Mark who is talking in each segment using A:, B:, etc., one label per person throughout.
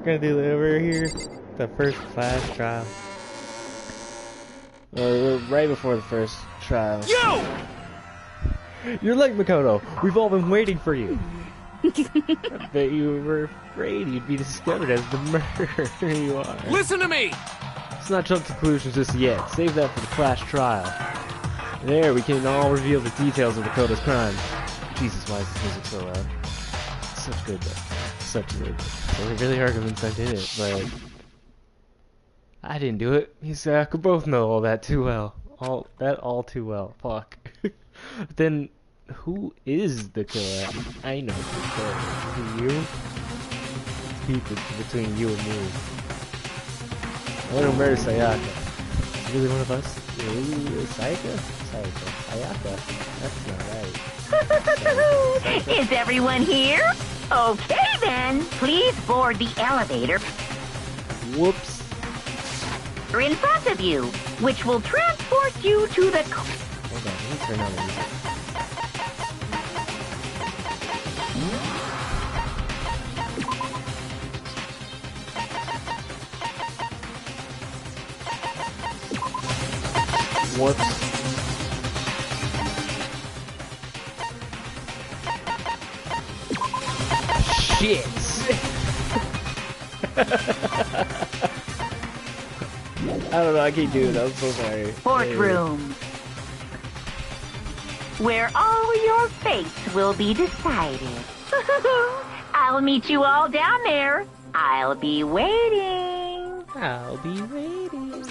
A: Gonna do it over here. The first class trial. Right before the first trial.
B: You!
A: You're late, Makoto. We've all been waiting for you. I bet you were afraid you'd be discovered as the murderer. Here you are.
B: Listen to me!
A: Let's not jump to conclusions just yet. Save that for the class trial. There, we can all reveal the details of Makoto's crime. Jesus, why is this music so loud? Such good, though. Such good. So we really are convinced I did it, but I didn't do it. Me and Zach both know all that too well. All too well. Fuck. Then, who is the killer? I know the killer. You? Keep it between you and me. I want to murder Sayaka. Is really one of us? Ooh, Sayaka? Sayaka. That's not right.
C: Is everyone here? Okay then, please board the elevator
A: Whoops.
C: in front of you, which will transport you to the...
A: Hold on, let me turn on the music. Whoops. Shit! I don't know, I can't do it. I'm so sorry.
C: courtroom, where all your fates will be decided. I'll meet you all down there. I'll be waiting.
A: I'll be waiting.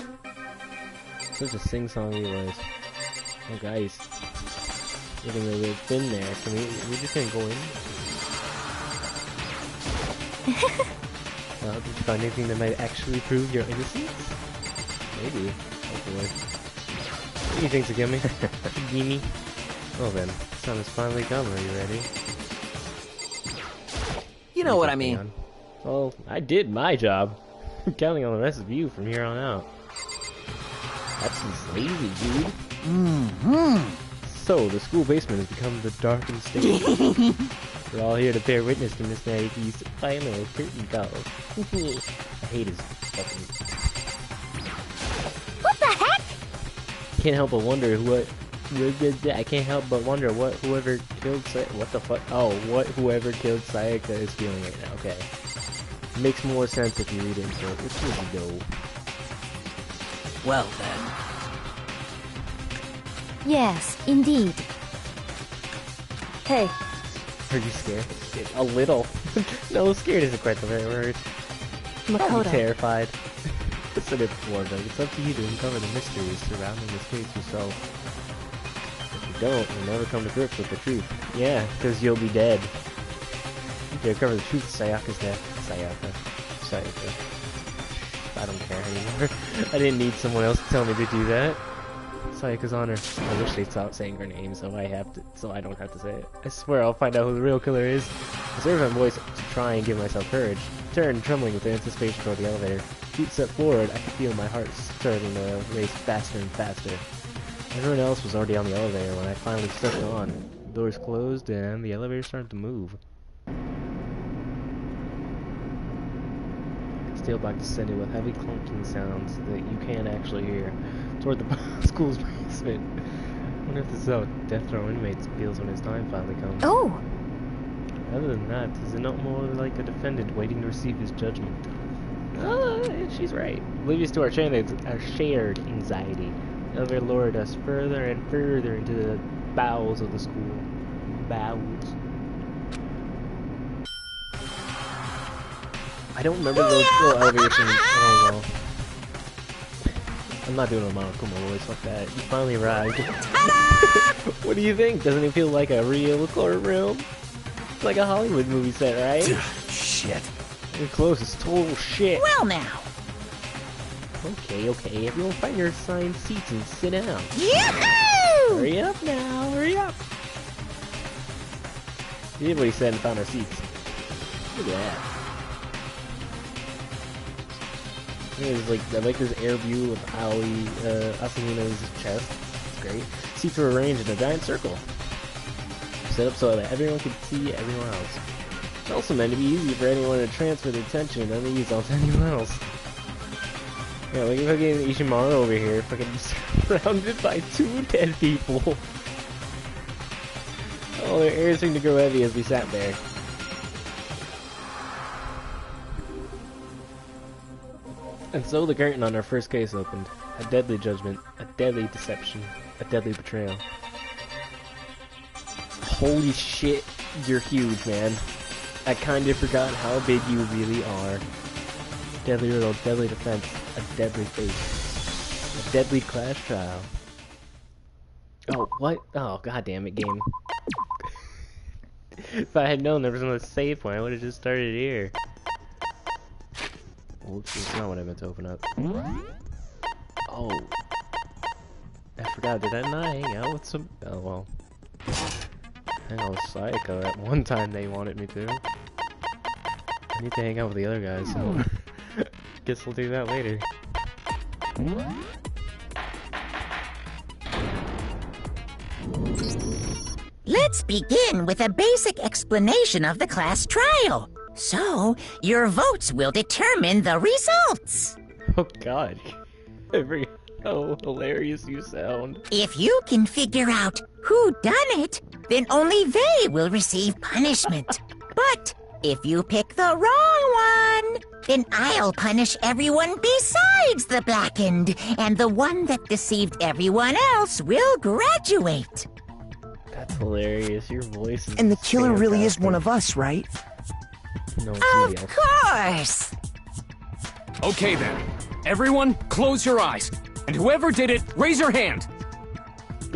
A: Such a sing-songy voice. Oh, guys. We're gonna really thin there. Can we just gonna go in? Did you find anything that might actually prove your innocence? Maybe. Hopefully. What do you think's a gimme? Gimme? Well then, the sun has finally come. Are you ready?
D: You know what I mean.
A: Well, I did my job. I'm counting on the rest of you from here on out. That's just lazy, dude. So, the school basement has become the darkened stage. We're all here to bear witness to Miss Naoki's final curtain call. I hate his fucking...
C: What the heck?
A: Can't help but wonder what... I can't help but wonder what whoever killed what the fuck? Oh, what whoever killed Sayaka is feeling right now. Okay. Makes more sense if you read into it. Which is go.
D: Well then.
E: Yes, indeed. Hey.
A: Are you scared? A little. No, scared isn't quite the right word.
E: Makoto.
A: Terrified. I said it before, but it's up to you to uncover the mysteries surrounding this case yourself. If you don't, you'll never come to grips with the truth. Yeah, because you'll be dead. You uncover the truth of Sayaka's death. Sayaka. I don't care anymore. I didn't need someone else to tell me to do that. Sayaka's honor. I wish they'd stop saying her name so I don't have to say it. I swear I'll find out who the real killer is. I reserve my voice to try and give myself courage. Turned, trembling with anticipation toward the elevator. Feet set forward, I could feel my heart starting to race faster and faster. Everyone else was already on the elevator when I finally stepped on. The doors closed and the elevator started to move. Steel block descended with heavy clunking sounds that you can't actually hear toward the school's basement. I wonder if this is how death row inmates feels when his time finally comes.
E: Oh!
A: Other than that, is it not more like a defendant waiting to receive his judgment? She's right. Oblivious to our shared anxiety, the elevator lured us further and further into the bowels of the school. Bowels. I don't remember those little elevator scenes. Oh well. I'm not doing a Monokuma voice, fuck that. You finally arrived. What do you think? Doesn't it feel like a real courtroom? It's like a Hollywood movie set, right?
D: Shit.
A: You're close, it's total shit.
C: Well now.
A: Okay, everyone find your assigned seats and sit down.
C: Yahoo!
A: Hurry up now, hurry up. We did what he said and found our seats. Look at that. I like this air view of Asumina's chest. It's great. Seats were arranged in a giant circle, set up so that everyone could see everyone else. It's also meant to be easy for anyone to transfer their tension and unease onto anyone else. Yeah, look at fucking Ishimaru over here, fucking surrounded by 2 dead people. Oh, their air seemed to grow heavy as we sat there. And so the curtain on our first case opened. A deadly judgment, a deadly deception, a deadly betrayal. Holy shit, you're huge, man. I kinda forgot how big you really are. Deadly riddle, deadly defense, a deadly fate. A deadly class trial. Oh, what? Oh, goddamn it, game. If I had known there was another save point, I would have just started here. Whoops, that's not what I meant to open up. Oh. I forgot, did I not hang out with some... Oh, well. I hung out with Sayaka at one time they wanted me to. I need to hang out with the other guys, so... Guess we'll do that later.
B: Let's begin with a basic explanation of the class trial. So, your votes will determine the results.
A: Oh god. How hilarious you sound.
B: If you can figure out who done it, then only they will receive punishment. But if you pick the wrong one, then I'll punish everyone besides the blackened, and the one that deceived everyone else will graduate.
A: That's hilarious. Your voice is...
F: And the killer really is one of us, right?
A: No, it's
B: Of
A: somebody else.
B: course!
G: Okay then. Everyone, close your eyes. And whoever did it, raise your hand.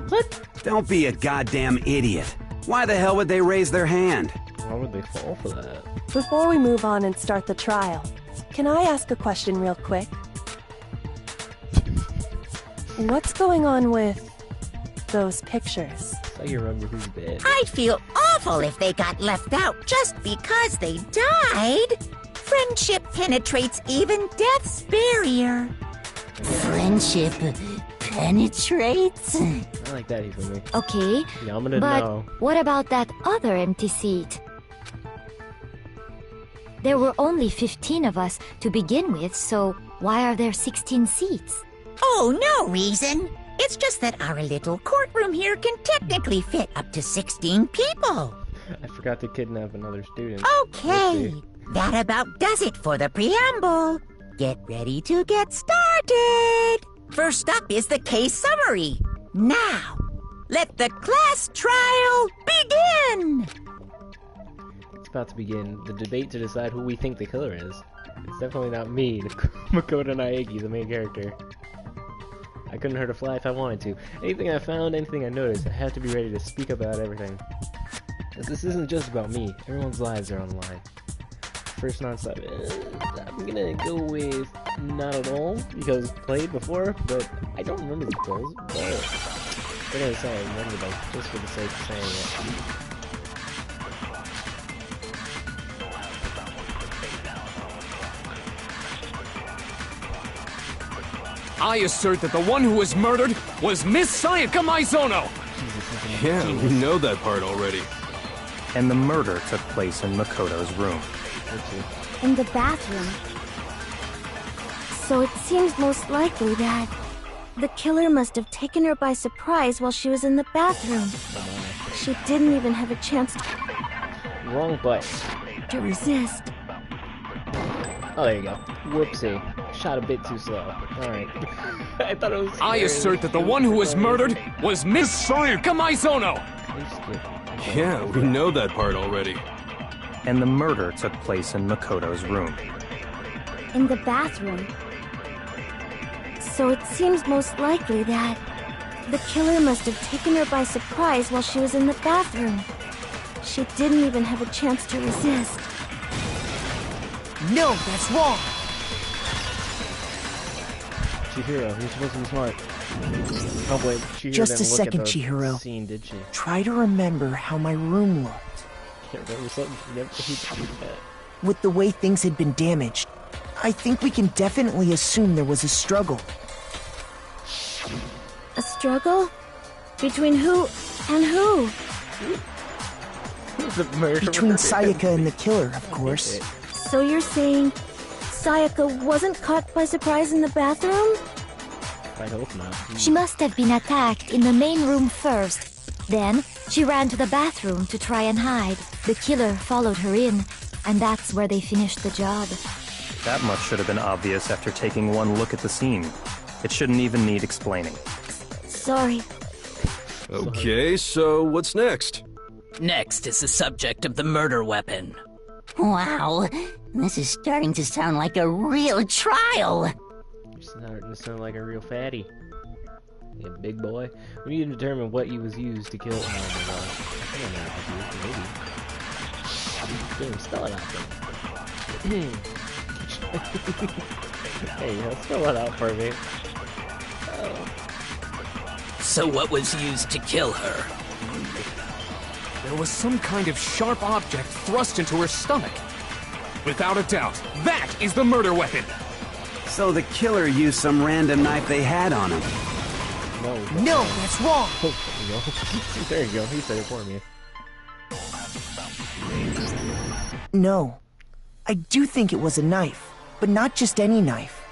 A: What?
H: Don't be a goddamn idiot. Why the hell would they raise their hand?
A: Why would they fall for that?
I: Before we move on and start the trial, can I ask a question real quick? What's going on with those pictures?
A: So you remember who's dead.
B: I'd feel awful if they got left out just because they died. Friendship penetrates even death's barrier. Friendship penetrates?
A: I like that for me.
E: Okay,
A: Yeah, I'm gonna
E: but
A: know.
E: what about that other empty seat? There were only 15 of us to begin with, so why are there 16 seats?
B: Oh, no reason. It's just that our little courtroom here can technically fit up to 16 people.
A: I forgot to kidnap another student.
B: Okay, that about does it for the preamble. Get ready to get started. First up is the case summary. Now, let the class trial begin.
A: It's about to begin the debate to decide who we think the killer is. It's definitely not me, Makoto Naegi, the main character. I couldn't hurt a fly if I wanted to. Anything I found, anything I noticed, I have to be ready to speak about everything. Because this isn't just about me. Everyone's lives are on the line. First non-stop. I'm gonna go with not at all, because played before, but I don't remember the details. But what did I say? I remember them, just for the sake of saying it.
G: I assert that the one who was murdered was Miss Sayaka Maizono.
J: Yeah, we know that part already.
K: And the murder took place in Makoto's room.
E: In the bathroom.
I: So it seems most likely that the killer must have taken her by surprise while she was in the bathroom. She didn't even have a chance
A: Wrong button.
I: to resist.
A: Oh, there you go. Whoopsie. Shot a bit too slow. Alright. I thought it was...
G: I assert that the one who was murdered was Miss Sayaka Maizono.
J: Yeah, we know that part already.
K: And the murder took place in Makoto's room.
I: In the bathroom. So it seems most likely that the killer must have taken her by surprise while she was in the bathroom. She didn't even have a chance to resist.
F: No, that's wrong.
A: Chihiro, you're supposed to be smart. Oh wait, Chihiro
F: Just a
A: didn't look
F: second,
A: at the
F: Chihiro.
A: scene, did she?
F: Try to remember how my room looked.
A: Can't remember something. He did that.
F: With the way things had been damaged, I think we can definitely assume there was a struggle.
I: A struggle? Between who and who?
A: The murderer.
F: Between Sayaka and the killer, of course.
I: So you're saying Sayaka wasn't caught by surprise in the bathroom?
A: I hope not.
E: She must have been attacked in the main room first. Then, she ran to the bathroom to try and hide. The killer followed her in, and that's where they finished the job.
K: That much should have been obvious after taking one look at the scene. It shouldn't even need explaining.
I: Sorry.
J: Okay, so what's next?
D: Next is the subject of the murder weapon.
B: Wow, this is starting to sound like a real trial.
A: You're starting to sound like a real fatty. Yeah, big boy. We need to determine what he was used to kill. Oh my god. I don't know how to maybe. Damn, spell it out there. Hey, spell it out for me.
D: So what was used to kill her?
G: There was some kind of sharp object thrust into her stomach. Without a doubt, that is the murder weapon!
H: So the killer used some random knife they had on him.
F: No, that's wrong!
A: Oh, there you go. He said it for me.
F: No. I do think it was a knife, but not just any knife.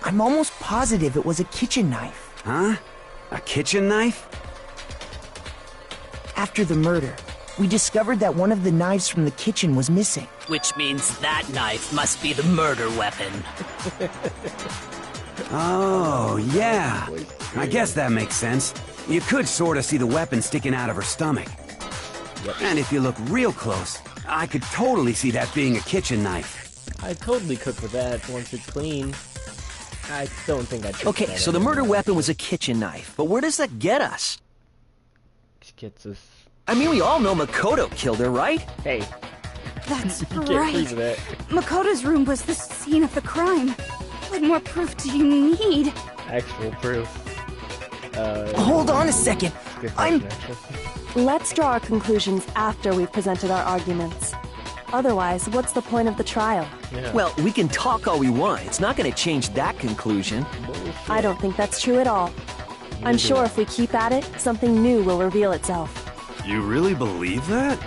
F: I'm almost positive it was a kitchen knife.
H: Huh? A kitchen knife?
F: After the murder, we discovered that one of the knives from the kitchen was missing.
D: Which means that knife must be the murder weapon.
H: Oh, yeah. I guess that makes sense. You could sort of see the weapon sticking out of her stomach. And if you look real close, I could totally see that being a kitchen knife.
A: I totally cook with that once it's clean. I don't think I'd...
L: Okay, so the murder weapon was a kitchen knife, but where does that get us?
A: Gets us...
L: I mean, we all know Makoto killed her, right?
A: Hey.
M: That's
A: you
M: right.
A: Can't prove that.
M: Makoto's room was the scene of the crime. What more proof do you need?
A: Actual proof.
F: Hold on a second.
N: Let's draw our conclusions after we've presented our arguments. Otherwise, what's the point of the trial?
L: Yeah. Well, we can talk all we want. It's not going to change that conclusion.
N: I don't think that's true at all. I'm sure if we keep at it, something new will reveal itself.
J: You really believe that?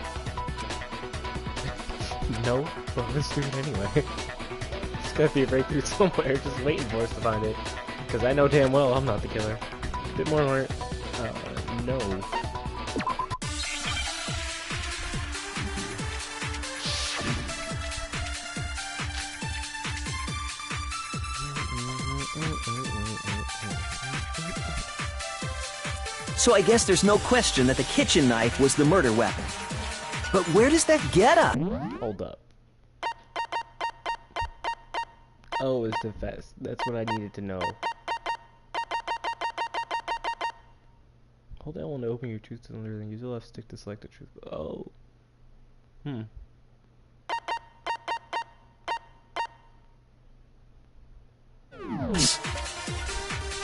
A: No, but let's do it anyway. There's gotta be a breakthrough somewhere, just waiting for us to find it. Because I know damn well I'm not the killer. A bit more no.
L: So I guess there's no question that the kitchen knife was the murder weapon. But where does that get us?
A: Hold up. Oh, is the fast. That's what I needed to know. Hold L1 to open your truth cylinder, then use the left stick to select the truth. Oh.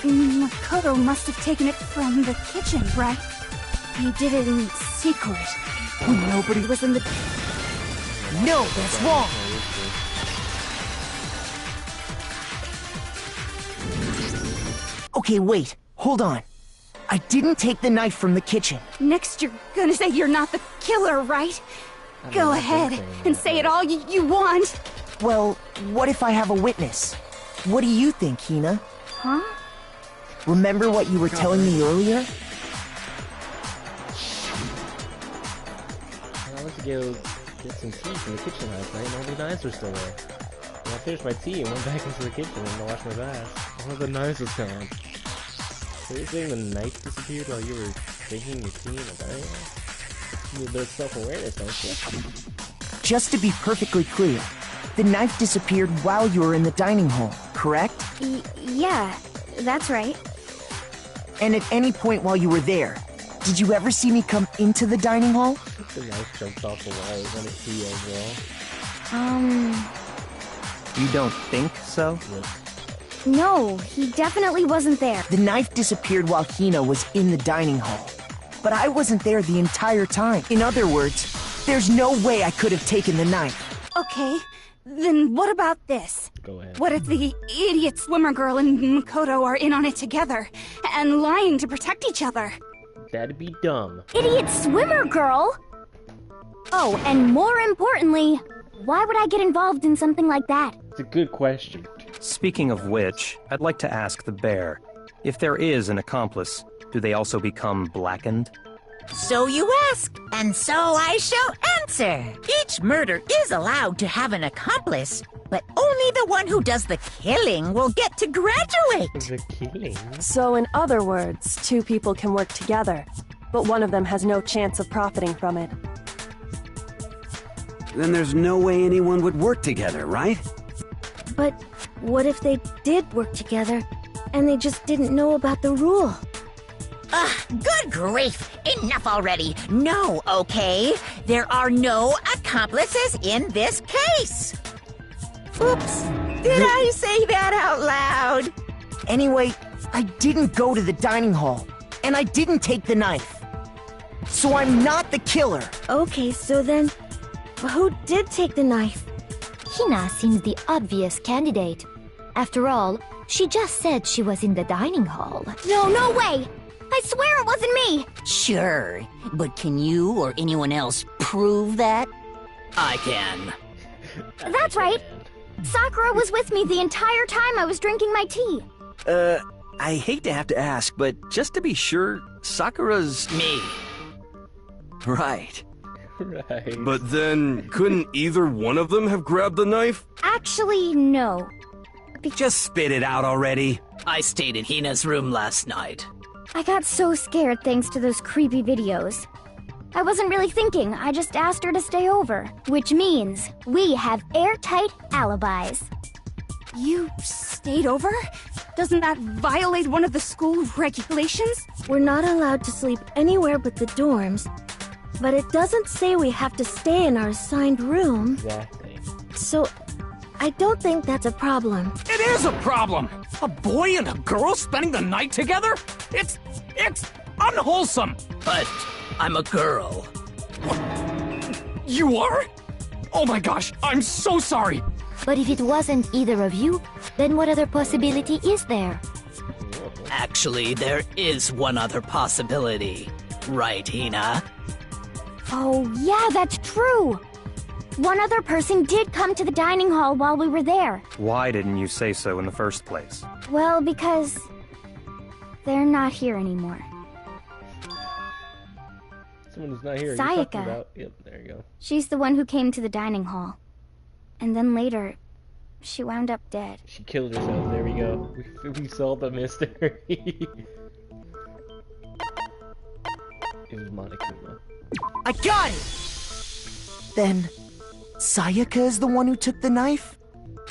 M: Makoto must have taken it from the kitchen, right? He did it in secret. Nobody was in the...
F: No, that's wrong! Okay, wait. Hold on. I didn't take the knife from the kitchen.
M: Next you're gonna say you're not the killer, right? Go ahead and say it all you want.
F: Well, what if I have a witness? What do you think, Hina?
M: Huh?
F: Remember what you were telling me earlier?
A: I went to go get some tea from the kitchen last night and all the knives were still there. And I finished my tea and went back into the kitchen and washed my bath. One of the knives was gone. So you're saying the knife disappeared while you were drinking your tea in the dining hall? You need a bit of self-awareness, don't you?
F: Just to be perfectly clear, the knife disappeared while you were in the dining hall, correct?
I: Yeah, that's right.
F: And at any point while you were there, did you ever see me come into the dining hall?
A: The knife jumped off the wall when it tea as well.
L: You don't think so?
I: No, he definitely wasn't there.
F: The knife disappeared while Hina was in the dining hall. But I wasn't there the entire time. In other words, there's no way I could have taken the knife.
M: Okay, then what about this?
A: Go ahead.
M: What if the idiot swimmer girl and Makoto are in on it together, and lying to protect each other?
A: That'd be dumb.
I: Idiot swimmer girl?
M: Oh, and more importantly, why would I get involved in something like that?
A: It's a good question.
K: Speaking of which, I'd like to ask the bear, if there is an accomplice, do they also become blackened?
B: So you ask, and so I shall answer. Each murder is allowed to have an accomplice, but only the one who does the killing will get to graduate.
A: The killing?
N: So in other words, two people can work together, but one of them has no chance of profiting from it.
H: Then there's no way anyone would work together, right?
I: But what if they did work together, and they just didn't know about the rule?
B: Good grief! Enough already! No, okay? There are no accomplices in this case! Oops! Did I say that out loud?
F: Anyway, I didn't go to the dining hall, and I didn't take the knife. So I'm not the killer.
I: Okay, so then, who did take the knife?
E: Hina seems the obvious candidate. After all, she just said she was in the dining hall.
M: No way! I swear it wasn't me!
D: Sure, but can you or anyone else prove that? I can.
M: That's right. Sakura was with me the entire time I was drinking my tea.
L: I hate to have to ask, but just to be sure, Sakura's...
D: Me.
L: Right.
A: Right.
J: But then, couldn't either one of them have grabbed the knife?
M: Actually, no.
H: Just spit it out already.
D: I stayed in Hina's room last night.
M: I got so scared thanks to those creepy videos. I wasn't really thinking, I just asked her to stay over. Which means we have airtight alibis.
O: You stayed over? Doesn't that violate one of the school regulations?
I: We're not allowed to sleep anywhere but the dorms, but it doesn't say we have to stay in our assigned room.
A: Exactly.
I: So, I don't think that's a problem.
G: It is a problem! A boy and a girl spending the night together? It's unwholesome!
D: But I'm a girl.
G: You are? Oh my gosh, I'm so sorry!
E: But if it wasn't either of you, then what other possibility is there?
D: Actually, there is one other possibility. Right, Hina?
M: Oh, yeah, that's true. One other person did come to the dining hall while we were there.
K: Why didn't you say so in the first place?
M: Well, because they're not here anymore.
A: Someone who's not here.
M: Sayaka.
A: You're talking about... Yep, there you go.
M: She's the one who came to the dining hall. And then later, she wound up dead.
A: She killed herself. There we go. We solved the mystery. It was Monokuma.
F: I got it! Then, Sayaka is the one who took the knife?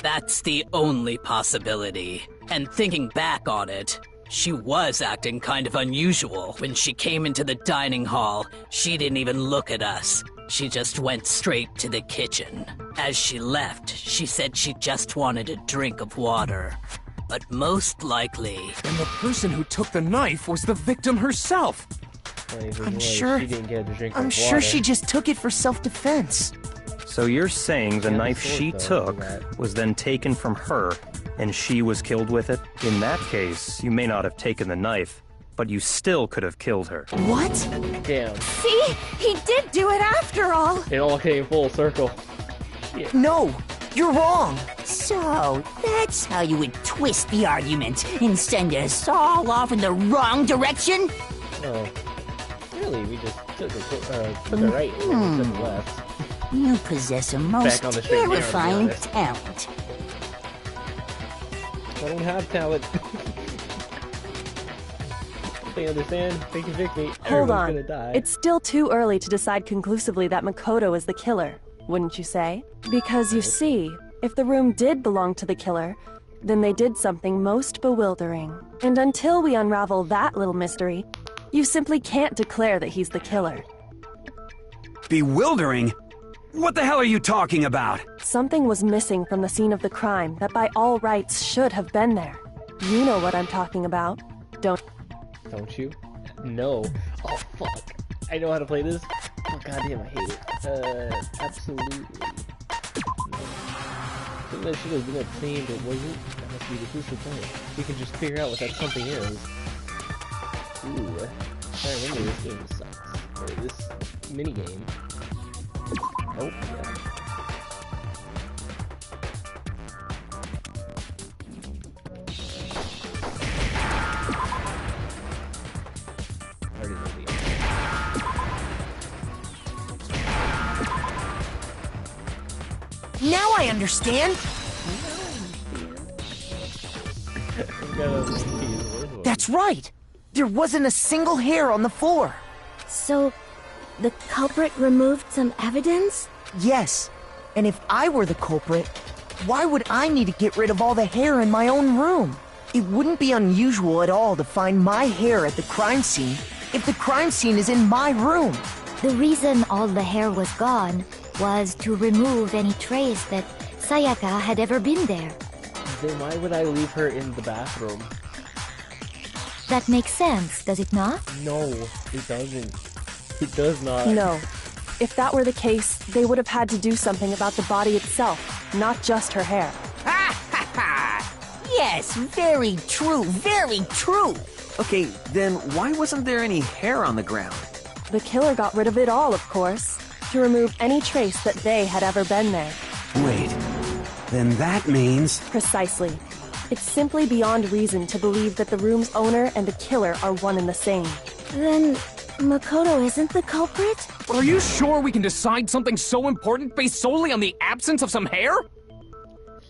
D: That's the only possibility. And thinking back on it, she was acting kind of unusual. When she came into the dining hall, she didn't even look at us. She just went straight to the kitchen. As she left, she said she just wanted a drink of water. But most likely...
G: Then the person who took the knife was the victim herself!
F: I'm sure she just took it for self-defense.
K: So you're saying the knife she took was then taken from her, and she was killed with it? In that case, you may not have taken the knife, but you still could have killed her.
F: What?
A: Damn.
O: See? He did do it after all!
A: It all came full circle. Yeah.
F: No! You're wrong!
D: So, that's how you would twist the argument and send us all off in the wrong direction?
A: Oh. Really? We just took it right and took it left.
D: You possess a most terrifying talent.
A: I don't have talent. They understand. They can fix me.
N: Hold
A: Everyone's
N: on.
A: gonna die.
N: It's still too early to decide conclusively that Makoto is the killer, wouldn't you say? Because you see, if the room did belong to the killer, then they did something most bewildering. And until we unravel that little mystery, you simply can't declare that he's the killer.
H: Bewildering? What the hell are you talking about?
N: Something was missing from the scene of the crime that by all rights should have been there. You know what I'm talking about, don't
A: you? No. Oh, fuck. I know how to play this. Oh, goddamn, I hate it. Absolutely. Something that should have been obtained, but wasn't. That must be the crucial point. We can just figure out what that something is. Ooh. I remember this game sucks. Or this minigame. Oh, yeah.
F: Now I understand. That's right. There wasn't a single hair on the floor.
M: So, the culprit removed some evidence?
F: Yes. And if I were the culprit, why would I need to get rid of all the hair in my own room? It wouldn't be unusual at all to find my hair at the crime scene if the crime scene is in my room.
E: The reason all the hair was gone was to remove any trace that Sayaka had ever been there.
A: Then why would I leave her in the bathroom?
E: That makes sense, does it not?
A: No, it doesn't. It does not.
N: No. If that were the case, they would have had to do something about the body itself, not just her hair.
L: Yes, very true, very true. Okay, then why wasn't there any hair on the ground?
N: The killer got rid of it all, of course, to remove any trace that they had ever been there.
H: Wait, then that means...
N: Precisely. It's simply beyond reason to believe that the room's owner and the killer are one and the same.
M: Then, Makoto isn't the culprit?
G: Are you sure we can decide something so important based solely on the absence of some hair?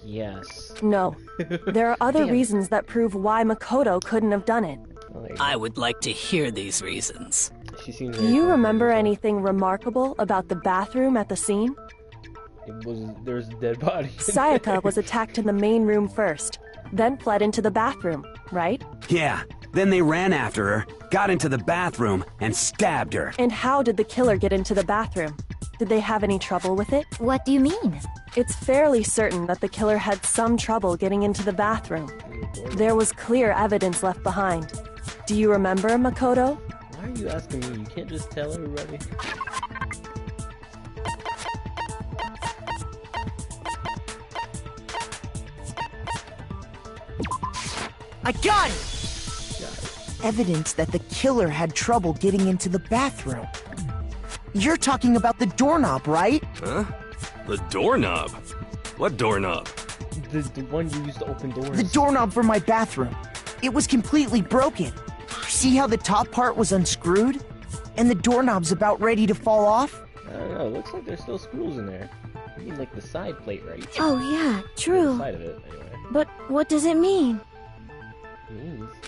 A: Yes.
N: No. There are other reasons that prove why Makoto couldn't have done it.
D: I would like to hear these reasons.
N: Do you remember anything remarkable about the bathroom at the scene?
A: There's a dead body.
N: Sayaka was attacked in the main room first, then fled into the bathroom, right?
H: Yeah, then they ran after her, got into the bathroom, and stabbed her.
N: And how did the killer get into the bathroom? Did they have any trouble with it?
E: What do you mean?
N: It's fairly certain that the killer had some trouble getting into the bathroom. There was clear evidence left behind. Do you remember, Makoto?
A: Why are you asking me? You can't just tell everybody.
F: I got it! Evidence that the killer had trouble getting into the bathroom. You're talking about the doorknob, right?
J: Huh? The doorknob? What doorknob?
A: The one you used to open doors.
F: The doorknob for my bathroom. It was completely broken. See how the top part was unscrewed? And the doorknob's about ready to fall off?
A: I don't know, it looks like there's still screws in there. I mean, like the side plate, right?
M: Oh yeah, true.
A: The side of it, anyway.
M: But what does it mean?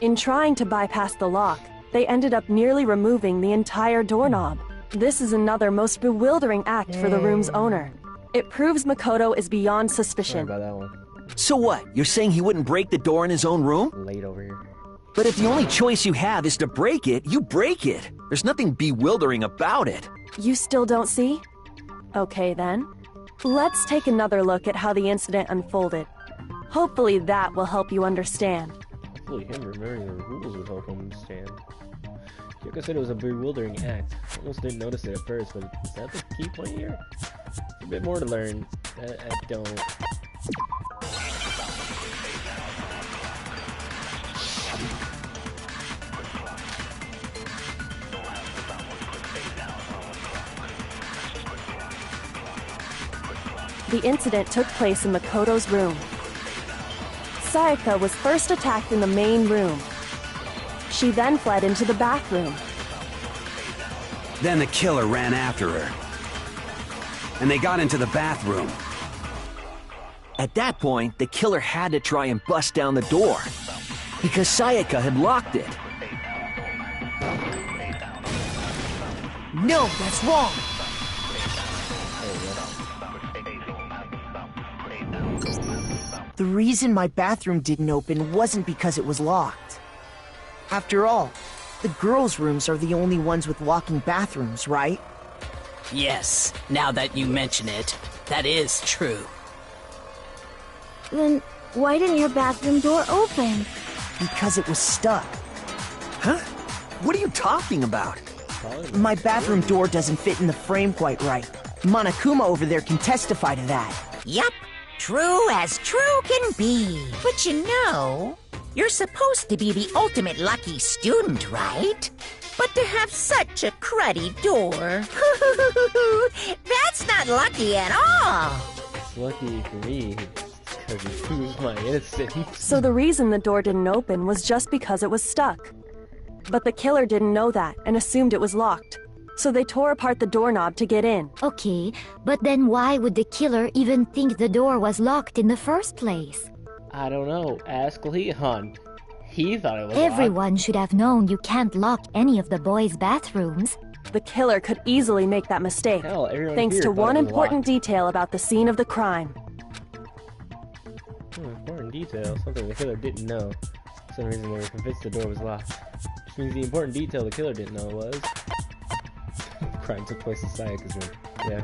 N: In trying to bypass the lock, they ended up nearly removing the entire doorknob. This is another most bewildering act for the room's owner. It proves Makoto is beyond suspicion.
A: Sorry about that one.
L: So what? You're saying he wouldn't break the door in his own room?
A: Late over here.
L: But if the only choice you have is to break it, you break it. There's nothing bewildering about it.
N: You still don't see? Okay then. Let's take another look at how the incident unfolded. Hopefully that will help you understand.
A: Hopefully him remembering the rules would help him understand. Kyoko said it was a bewildering act. Almost didn't notice it at first, but is that the key point here? It's a bit more to learn. I don't...
N: The incident took place in Makoto's room. Sayaka was first attacked in the main room. She then fled into the bathroom.
H: Then the killer ran after her. And they got into the bathroom.
L: At that point, the killer had to try and bust down the door, because Sayaka had locked it.
F: No, that's wrong! The reason my bathroom didn't open wasn't because it was locked. After all, the girls' rooms are the only ones with locking bathrooms, right?
D: Yes, now that you mention it, that is true.
M: Then why didn't your bathroom door open?
F: Because it was stuck.
L: Huh? What are you talking about?
F: My bathroom door doesn't fit in the frame quite right. Monokuma over there can testify to that.
B: Yup, true as true can be. But you know, You're supposed to be the ultimate lucky student, right? But to have such a cruddy door. That's not lucky at all.
A: It's lucky for me, because he proves my innocence.
N: So the reason the door didn't open was just because it was stuck. But the killer didn't know that and assumed it was locked. So they tore apart the doorknob to get in.
E: Okay, but then why would the killer even think the door was locked in the first place?
A: I don't know. Ask Leon. He thought it was
E: Everyone should have known you can't lock any of the boys' bathrooms.
N: The killer could easily make that mistake,
A: Hell,
N: thanks
A: here
N: to
A: thought
N: one
A: it was
N: important
A: locked.
N: detail about the scene of the crime.
A: Important detail. Something the killer didn't know. For some reason they were convinced the door was locked. Which means the important detail the killer didn't know was... the crime took place in Sayaka's room. Yeah,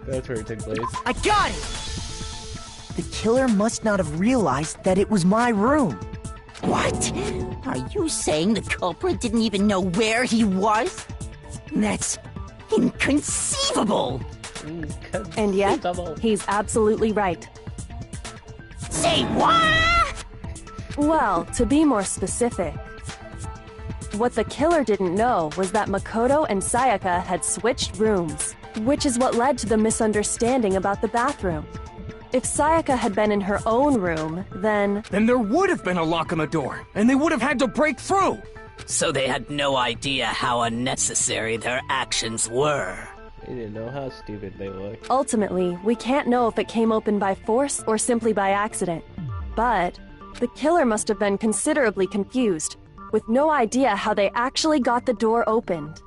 A: that's where it took place.
F: I got it! The killer must not have realized that it was my room.
B: What? Are you saying the culprit didn't even know where he was? That's inconceivable.
N: And yet, he's absolutely right.
B: Say what?
N: Well, to be more specific, what the killer didn't know was that Makoto and Sayaka had switched rooms, which is what led to the misunderstanding about the bathroom. If Sayaka had been in her own room, then
G: there would have been a lock on the door, and they would have had to break through!
D: So they had no idea how unnecessary their actions were.
A: They didn't know how stupid they looked.
N: ultimately, we can't know if it came open by force or simply by accident. But the killer must have been considerably confused, with no idea how they actually got the door opened.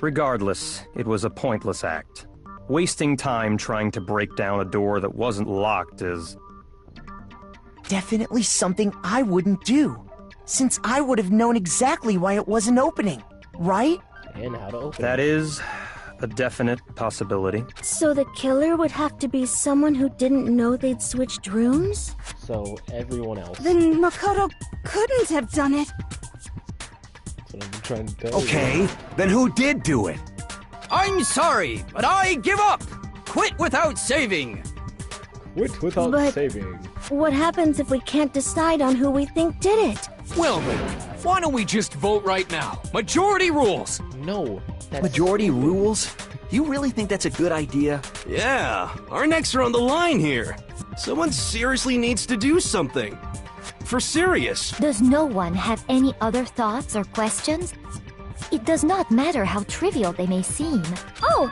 K: Regardless, it was a pointless act. Wasting time trying to break down a door that wasn't locked is...
F: Definitely something I wouldn't do, since I would have known exactly why it wasn't opening, right?
A: And how to open
K: That
A: it.
K: is a definite possibility.
I: So the killer would have to be someone who didn't know they'd switched rooms?
A: So everyone else.
O: Then Makoto couldn't have done it.
A: That's what I'm trying to tell you.
H: Okay, then who did do it?
P: I'm sorry, but I give up! Quit without saving!
A: Quit without
I: But-
A: saving.
I: What happens if we can't decide on who we think did it?
G: Well then, why don't we just vote right now? Majority rules!
A: No.
L: Majority rules? You really think that's a good idea?
J: Yeah, our necks are on the line here. Someone seriously needs to do something. For serious.
E: Does no one have any other thoughts or questions? It does not matter how trivial they may seem.
M: Oh,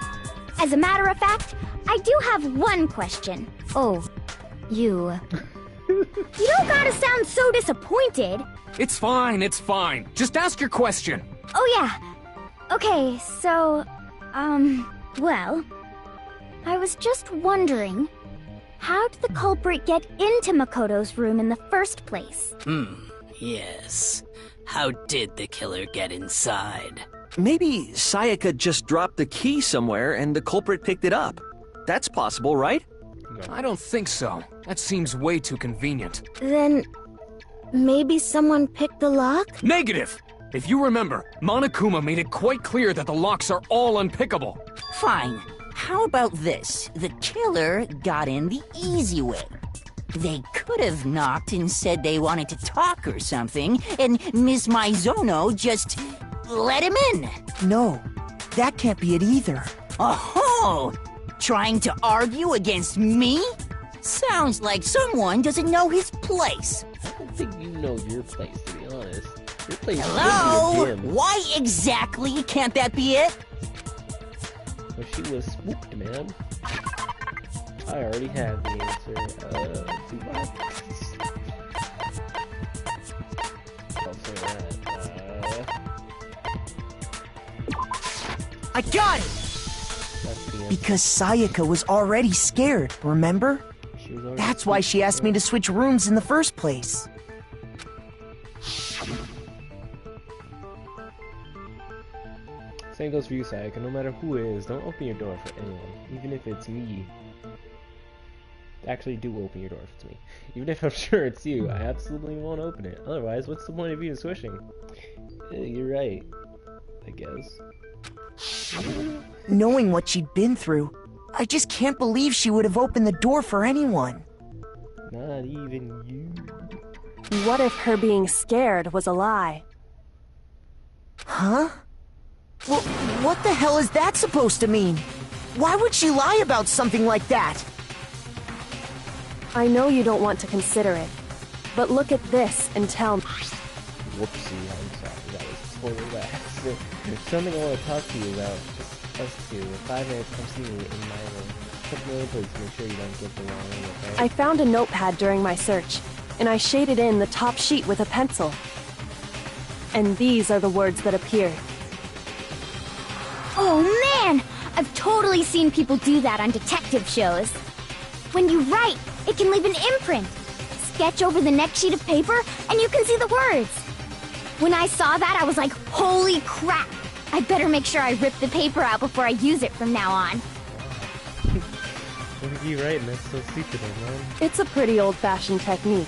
M: as a matter of fact, I do have one question.
E: Oh, you...
M: You don't gotta sound so disappointed.
G: It's fine, it's fine. Just ask your question.
M: Oh yeah. Okay, so, well, I was just wondering, how did the culprit get into Makoto's room in the first place?
D: Yes. How did the killer get inside?
L: Maybe Sayaka just dropped the key somewhere and the culprit picked it up. That's possible, right?
G: I don't think so. That seems way too convenient.
I: Then, maybe someone picked the lock?
G: Negative! If you remember, Monokuma made it quite clear that the locks are all unpickable.
B: Fine. How about this? The killer got in the easy way. They could have knocked and said they wanted to talk or something, and Miss Maizono just let him in.
F: No, that can't be it either.
B: Oh, trying to argue against me? Sounds like someone doesn't know his place.
A: I don't think you know your place, to be honest. Your place
B: Hello?
A: is the gym.
B: Why exactly can't that be it?
A: So she was spooked, man. I already have the answer. Do I? I'll say that.
F: I got it!
A: That's the answer.
F: Because Sayaka was already scared, remember?
A: She was already
F: That's why she asked me to switch rooms in the first place.
A: Same goes for you, Sayaka. No matter who it is, don't open your door for anyone. Even if it's me. Actually, do open your door if it's me. Even if I'm sure it's you, I absolutely won't open it. Otherwise, what's the point of even switching? You're right. I guess.
F: Knowing what she'd been through, I just can't believe she would have opened the door for anyone.
A: Not even you.
N: What if her being scared was a lie?
F: Huh? Well, what the hell is that supposed to mean? Why would she lie about something like that?
N: I know you don't want to consider it, but look at this and tell me.
A: Whoopsie, I'm sorry. That was totally bad. There's something I want to talk to you about. Just us two. In 5 minutes, come see me in my room. Check the other place to make sure you don't get the wrong one, okay?
N: I found a notepad during my search, and I shaded in the top sheet with a pencil. And these are the words that appeared.
M: Oh man! I've totally seen people do that on detective shows. When you write, it can leave an imprint. Sketch over the next sheet of paper, and you can see the words. When I saw that, I was like, holy crap! I better make sure I rip the paper out before I use it from now on.
A: What are you writing? That's so secretive, man.
N: It's a pretty old-fashioned technique,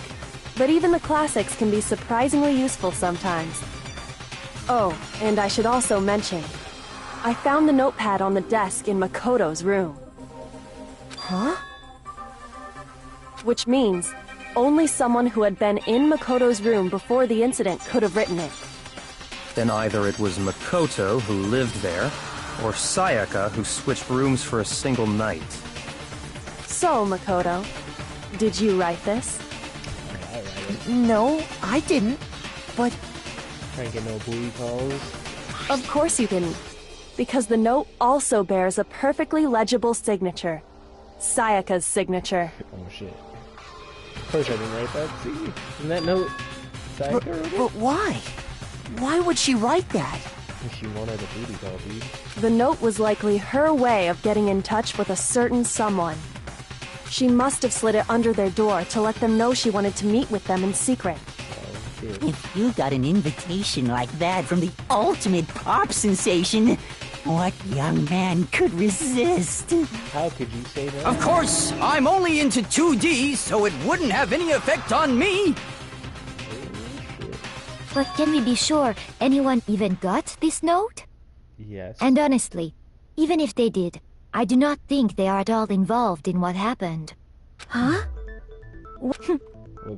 N: but even the classics can be surprisingly useful sometimes. Oh, and I should also mention, I found the notepad on the desk in Makoto's room.
F: Huh?
N: Which means only someone who had been in Makoto's room before the incident could have written it.
K: Then either it was Makoto who lived there, or Sayaka who switched rooms for a single night.
N: So, Makoto, did you write this?
A: I write it.
F: No, I didn't. But
A: Trying to get no booty calls.
N: Of course you didn't, because the note also bears a perfectly legible signature. Sayaka's signature.
A: Oh shit. Of course I didn't write that. See? In that note,
F: but why? Why would she write that?
A: She wanted a booty call, dude.
N: The note was likely her way of getting in touch with a certain someone. She must have slid it under their door to let them know she wanted to meet with them in secret.
B: If you got an invitation like that from the ultimate pop sensation, what young man could resist?
A: How could you say that?
P: Of course, I'm only into 2D, so it wouldn't have any effect on me.
E: But can we be sure anyone even got this note?
A: Yes.
E: And honestly, even if they did, I do not think they are at all involved in what happened. Huh?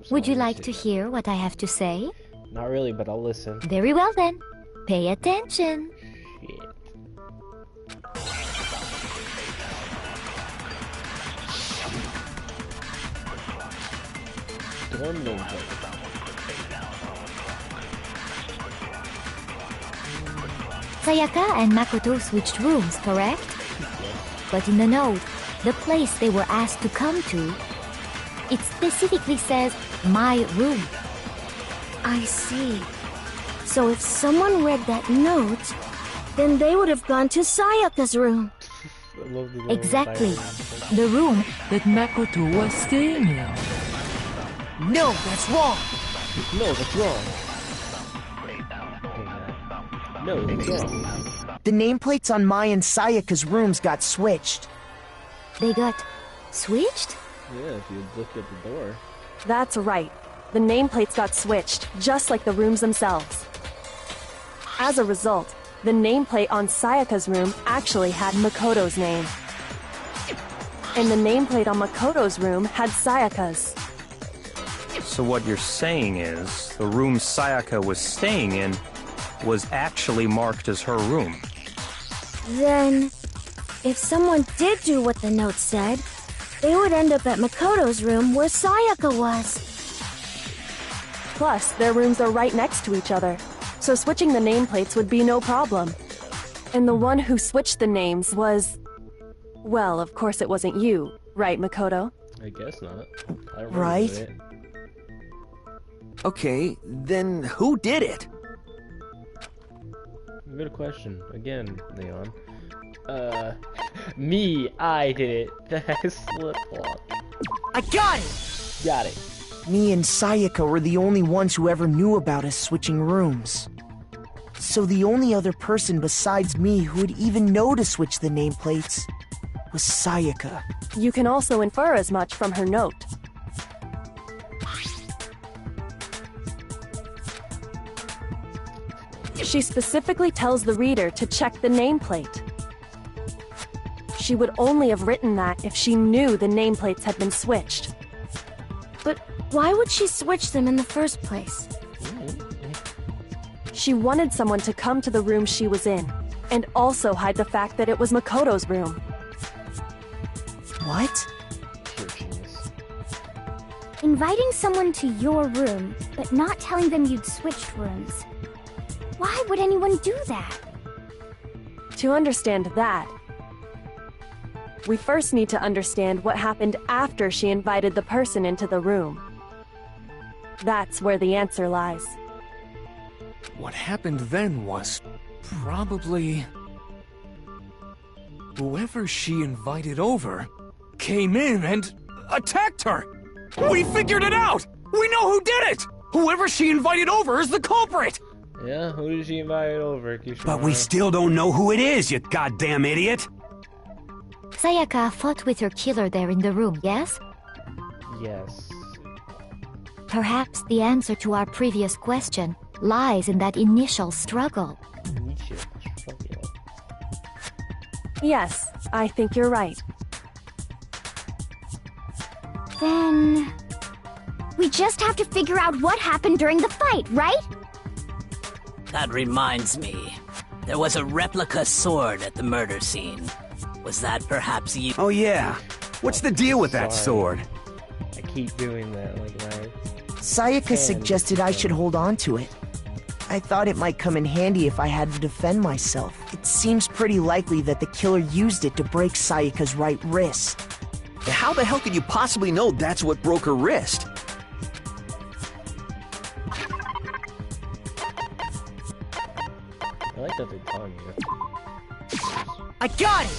E: Would you like to hear what I have to say?
A: Not really, but I'll listen.
E: Very well then. Pay attention.
A: Shit. Dorm name plate.
E: Sayaka and Makoto switched rooms, correct? But in the note, the place they were asked to come to, it specifically says, my room.
I: I see. So if someone read that note, then they would have gone to Sayaka's room.
E: Exactly. The room that Makoto was staying in.
F: No, that's wrong.
A: No, that's wrong. No, that's wrong.
F: The nameplates on Mai and Sayaka's rooms got switched.
E: They got switched?
A: Yeah, if you look at the door.
N: That's right. The nameplates got switched, just like the rooms themselves. As a result, the nameplate on Sayaka's room actually had Makoto's name. And the nameplate on Makoto's room had Sayaka's.
K: So what you're saying is, the room Sayaka was staying in was actually marked as her room.
I: Then, if someone did do what the note said, they would end up at Makoto's room where Sayaka was.
N: Plus, their rooms are right next to each other, so switching the nameplates would be no problem. And the one who switched the names was... Well, of course it wasn't you, right, Makoto?
A: I guess not. I don't
F: Right.
A: it.
L: Okay, then who did it?
A: Good question. Again, Leon. Me, I did it. That slip-flop.
F: I got it!
A: Got it.
F: Me and Sayaka were the only ones who ever knew about us switching rooms. So the only other person besides me who would even know to switch the nameplates was Sayaka.
N: You can also infer as much from her note. She specifically tells the reader to check the nameplate. She would only have written that if she knew the nameplates had been switched. But
I: Why would she switch them in the first place?
N: She wanted someone to come to the room she was in, and also hide the fact that it was Makoto's room.
F: What?
M: Inviting someone to your room, but not telling them you'd switched rooms. Why would anyone do that?
N: To understand that, we first need to understand what happened after she invited the person into the room. That's where the answer lies.
G: What happened then was probably... whoever she invited over came in and attacked her! We figured it out! We know who did it! Whoever she invited over is the culprit!
A: Yeah, who did she invite over?
H: But we still don't know who it is, you goddamn idiot!
E: Sayaka fought with her killer there in the room, yes?
A: Yes.
E: Perhaps the answer to our previous question lies in that initial struggle.
N: Yes, I think you're right.
M: Then... we just have to figure out what happened during the fight, right?
D: That reminds me. There was a replica sword at the murder scene. Was that perhaps you?
H: Oh yeah. What's the deal with that sword?
A: I keep doing that, like my...
F: Sayaka suggested I should hold on to it. I thought it might come in handy if I had to defend myself. It seems pretty likely that the killer used it to break Sayaka's right wrist.
L: And how the hell could you possibly know that's what broke her wrist?
A: I like that they're telling you.
F: I got it!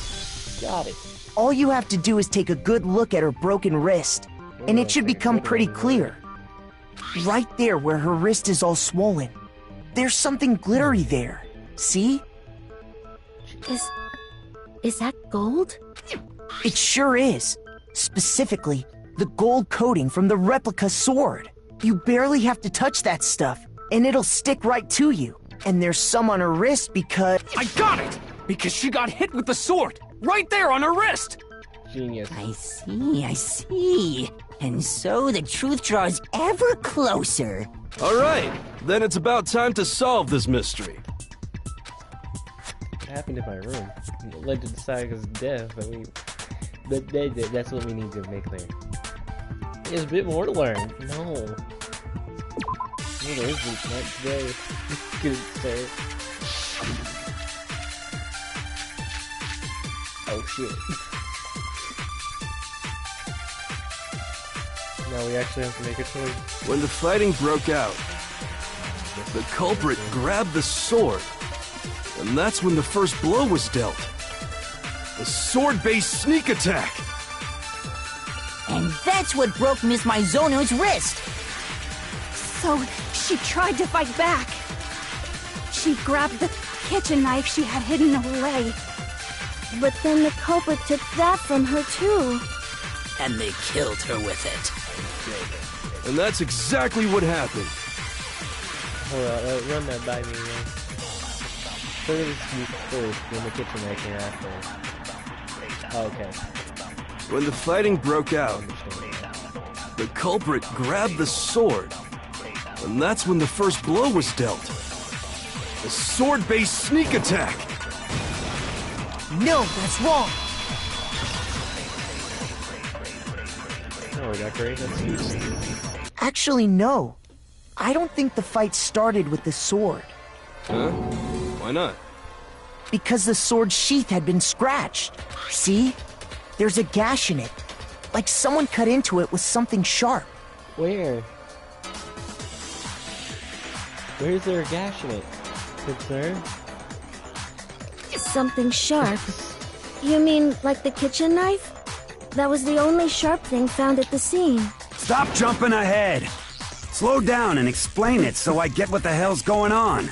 A: Got it.
F: All you have to do is take a good look at her broken wrist, and it should become pretty clear. Right there where her wrist is all swollen. There's something glittery there. See?
E: Is that gold?
F: It sure is. Specifically, the gold coating from the replica sword. You barely have to touch that stuff, and it'll stick right to you. And there's some on her wrist because...
G: I got it! Because she got hit with the sword! Right there on her wrist!
A: Genius.
B: I see. And so the truth draws ever closer.
J: Alright, then it's about time to solve this mystery.
A: What happened in my room? It led to Sayaka's death, that's what we need to make clear. There's a bit more to learn. No. There isn't. Not today. Good sir. Oh shit. Now we actually have to make a choice.
J: When the fighting broke out, the culprit grabbed the sword, and that's when the first blow was dealt. The sword-based sneak attack!
B: And that's what broke Miss Maizono's wrist.
O: So, she tried to fight back. She grabbed the kitchen knife she had hidden away.
I: But then the culprit took that from her too.
D: And they killed her with it.
J: And that's exactly what happened.
A: Hold on, run that by me again. Put it first, then the kitchen knife here after. Oh, okay.
J: When the fighting broke out, the culprit grabbed the sword, and that's when the first blow was dealt. The sword-based sneak attack!
F: No, that's wrong!
A: Oh, that great? That's easy.
F: Actually, no. I don't think the fight started with the sword.
J: Huh? Why not?
F: Because the sword's sheath had been scratched. See? There's a gash in it. Like someone cut into it with something sharp.
A: Where? Where's there a gash in it? Good sir?
I: Something sharp. You mean like the kitchen knife? That was the only sharp thing found at the scene.
H: Stop jumping ahead! Slow down and explain it so I get what the hell's going on.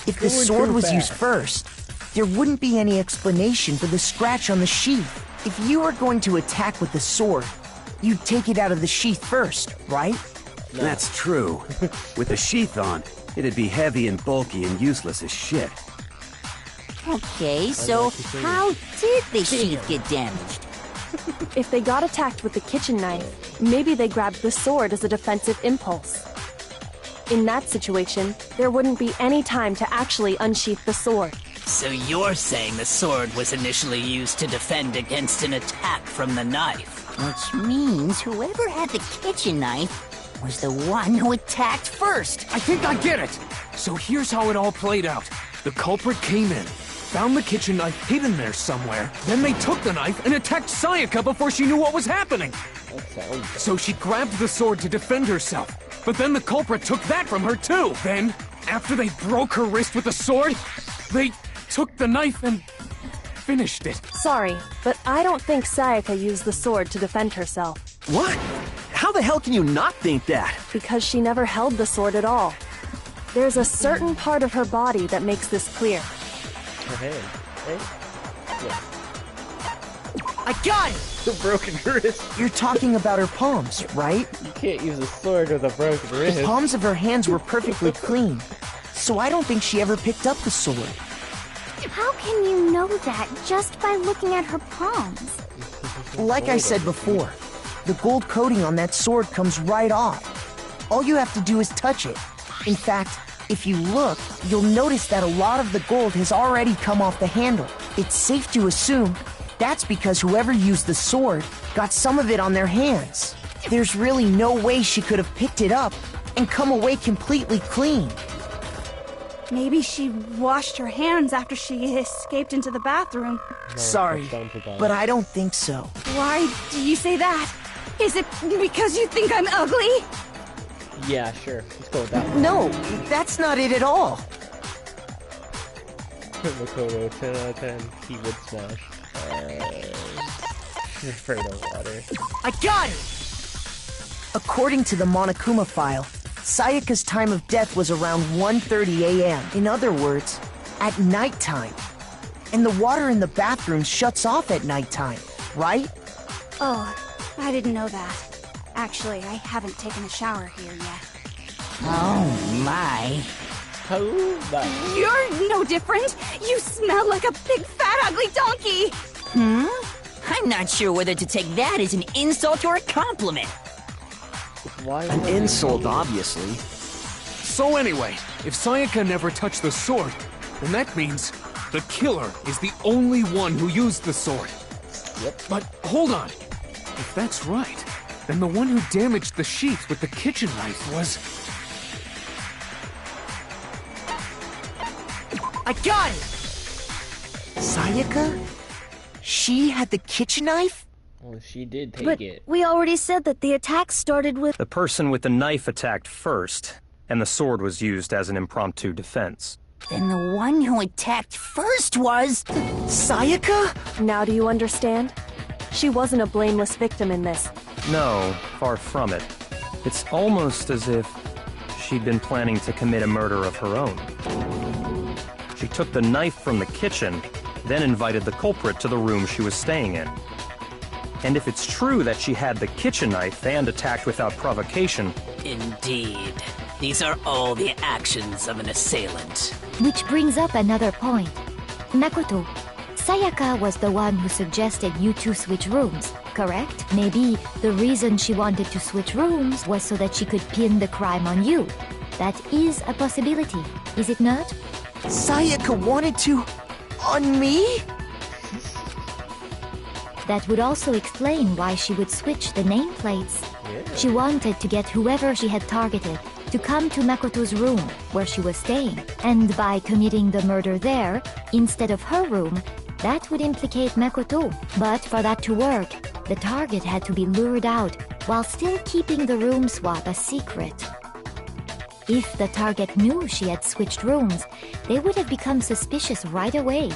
F: If the sword was used first, there wouldn't be any explanation for the scratch on the sheath. If you were going to attack with the sword, you'd take it out of the sheath first, right?
H: No. That's true. With the sheath on, it'd be heavy and bulky and useless as shit.
B: Okay, so how did the sheath get damaged?
N: If they got attacked with the kitchen knife, maybe they grabbed the sword as a defensive impulse. In that situation, there wouldn't be any time to actually unsheath the sword.
D: So you're saying the sword was initially used to defend against an attack from the knife?
B: Which means whoever had the kitchen knife was the one who attacked first.
G: I think I get it! So here's how it all played out. The culprit came in, found the kitchen knife hidden there somewhere, then they took the knife and attacked Sayaka before she knew what was happening. So she grabbed the sword to defend herself, but then the culprit took that from her too. Then, after they broke her wrist with the sword, they took the knife and finished it.
N: Sorry, but I don't think Sayaka used the sword to defend herself.
L: What? How the hell can you not think that?
N: Because she never held the sword at all. There's a certain part of her body that makes this clear.
A: Her hand. Yeah.
F: I got it!
A: The broken wrist.
F: You're talking about her palms, right?
A: You can't use a sword with a broken wrist.
F: The palms of her hands were perfectly clean, so I don't think she ever picked up the sword.
M: How can you know that just by looking at her palms?
F: Like I said before, the gold coating on that sword comes right off. All you have to do is touch it. In fact, if you look, you'll notice that a lot of the gold has already come off the handle. It's safe to assume that's because whoever used the sword got some of it on their hands. There's really no way she could have picked it up and come away completely clean.
O: Maybe she washed her hands after she escaped into the bathroom.
F: Sorry, but I don't think so.
O: Why do you say that? Is it because you think I'm ugly?
A: Yeah, sure. Let's go with that one.
F: No, that's not it at all.
A: Makoto, 10 out of 10. He would smash. Afraid of water.
F: I got it! According to the Monokuma file, Sayaka's time of death was around 1:30 a.m. In other words, at nighttime. And the water in the bathroom shuts off at nighttime, right?
O: Oh, I didn't know that. Actually, I haven't taken a shower here yet.
B: Oh my.
A: Oh my.
O: You're no different! You smell like a big fat ugly donkey!
B: I'm not sure whether to take that as an insult or a compliment.
A: Why?
L: An insult, obviously.
G: So anyway, if Sayaka never touched the sword, then that means the killer is the only one who used the sword.
A: Yep.
G: But hold on. If that's right, then the one who damaged the sheath with the kitchen knife was...
F: I got it! Sayaka? She had the kitchen knife?
A: Well, she did take
M: But
A: it.
M: we already said that the attack started with...
K: The person with the knife attacked first, and the sword was used as an impromptu defense.
B: Then the one who attacked first was...
F: Sayaka?
N: Now do you understand? She wasn't a blameless victim in this.
K: No, far from it. It's almost as if she'd been planning to commit a murder of her own. She took the knife from the kitchen, then invited the culprit to the room she was staying in. And if it's true that she had the kitchen knife and attacked without provocation...
D: Indeed. These are all the actions of an assailant.
E: Which brings up another point. Makoto, Sayaka was the one who suggested you two switch rooms, correct? Maybe the reason she wanted to switch rooms was so that she could pin the crime on you. That is a possibility, is it not?
F: Sayaka wanted to... on me?
E: That would also explain why she would switch the nameplates.
A: Yeah.
E: She wanted to get whoever she had targeted to come to Makoto's room, where she was staying. And by committing the murder there, instead of her room, that would implicate Makoto. But for that to work, the target had to be lured out, while still keeping the room swap a secret. If the target knew she had switched rooms, they would have become suspicious right away.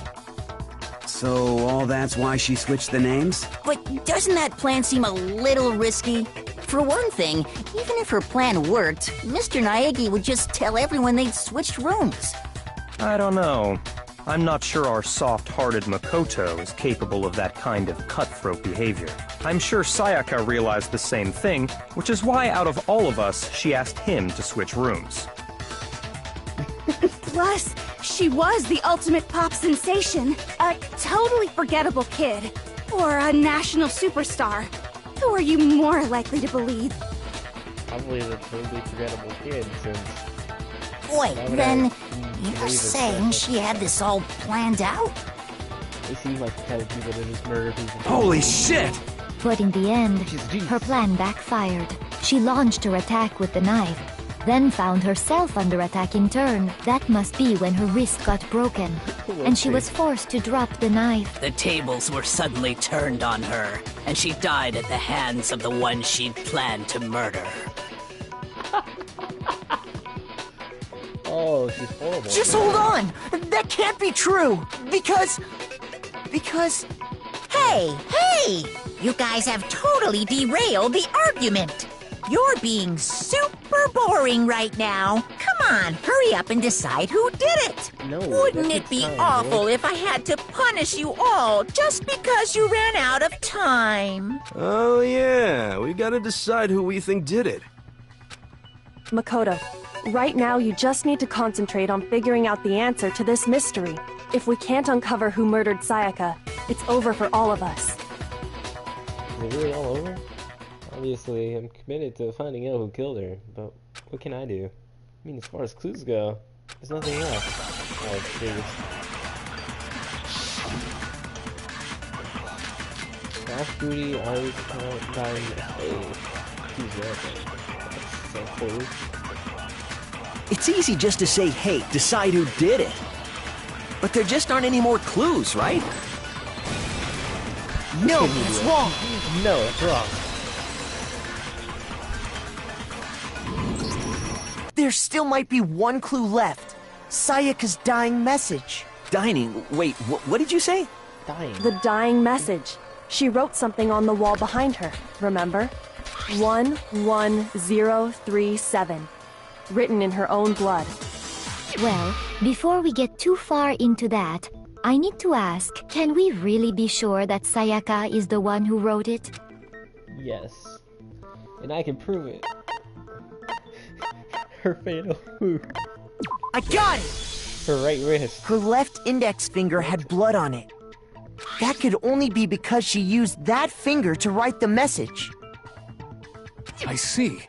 H: So all that's why she switched the names?
B: But doesn't that plan seem a little risky? For one thing, even if her plan worked, Mr. Naegi would just tell everyone they'd switched rooms.
K: I don't know. I'm not sure our soft-hearted Makoto is capable of that kind of cutthroat behavior. I'm sure Sayaka realized the same thing, which is why out of all of us, she asked him to switch rooms.
O: Plus, she was the ultimate pop sensation. A totally forgettable kid. or a national superstar. Who are you more likely to believe?
A: Probably the totally forgettable kid, since...
B: Wait, then you're saying she had this all planned out?
A: They seem like the kind of people that just murder people.
H: Holy shit!
E: But in the end, her plan backfired. She launched her attack with the knife, then found herself under attack in turn. That must be when her wrist got broken, and she was forced to drop the knife.
D: The tables were suddenly turned on her, and she died at the hands of the one she'd planned to murder.
A: Oh, she's horrible.
F: Just hold on! That can't be true! Because...
B: Hey! You guys have totally derailed the argument. You're being super boring right now. Come on, hurry up and decide who did it.
A: No,
B: Wouldn't it be awful if I had to punish you all just because you ran out of time?
J: Oh yeah, we gotta decide who we think did it.
N: Makoto, right now you just need to concentrate on figuring out the answer to this mystery. If we can't uncover who murdered Sayaka, it's over for all of us.
A: Is it really all over? Obviously, I'm committed to finding out who killed her, but what can I do? I mean, as far as clues go, there's nothing left. Oh, please. Crash booty, eyes, dying, who's that? That's so cool.
L: It's easy just to say, hey, decide who did it. But there just aren't any more clues, right?
F: No, that's wrong!
A: No, that's wrong.
F: There still might be one clue left. Sayaka's dying message.
L: Dining? Wait, what did you say?
A: Dying.
N: The dying message. She wrote something on the wall behind her, remember? 11037. Written in her own blood.
E: Well, before we get too far into that, I need to ask, can we really be sure that Sayaka is the one who wrote it?
A: Yes. And I can prove it. Her fatal wound.
F: I got it!
A: Her right wrist.
F: Her left index finger had blood on it. That could only be because she used that finger to write the message.
G: I see.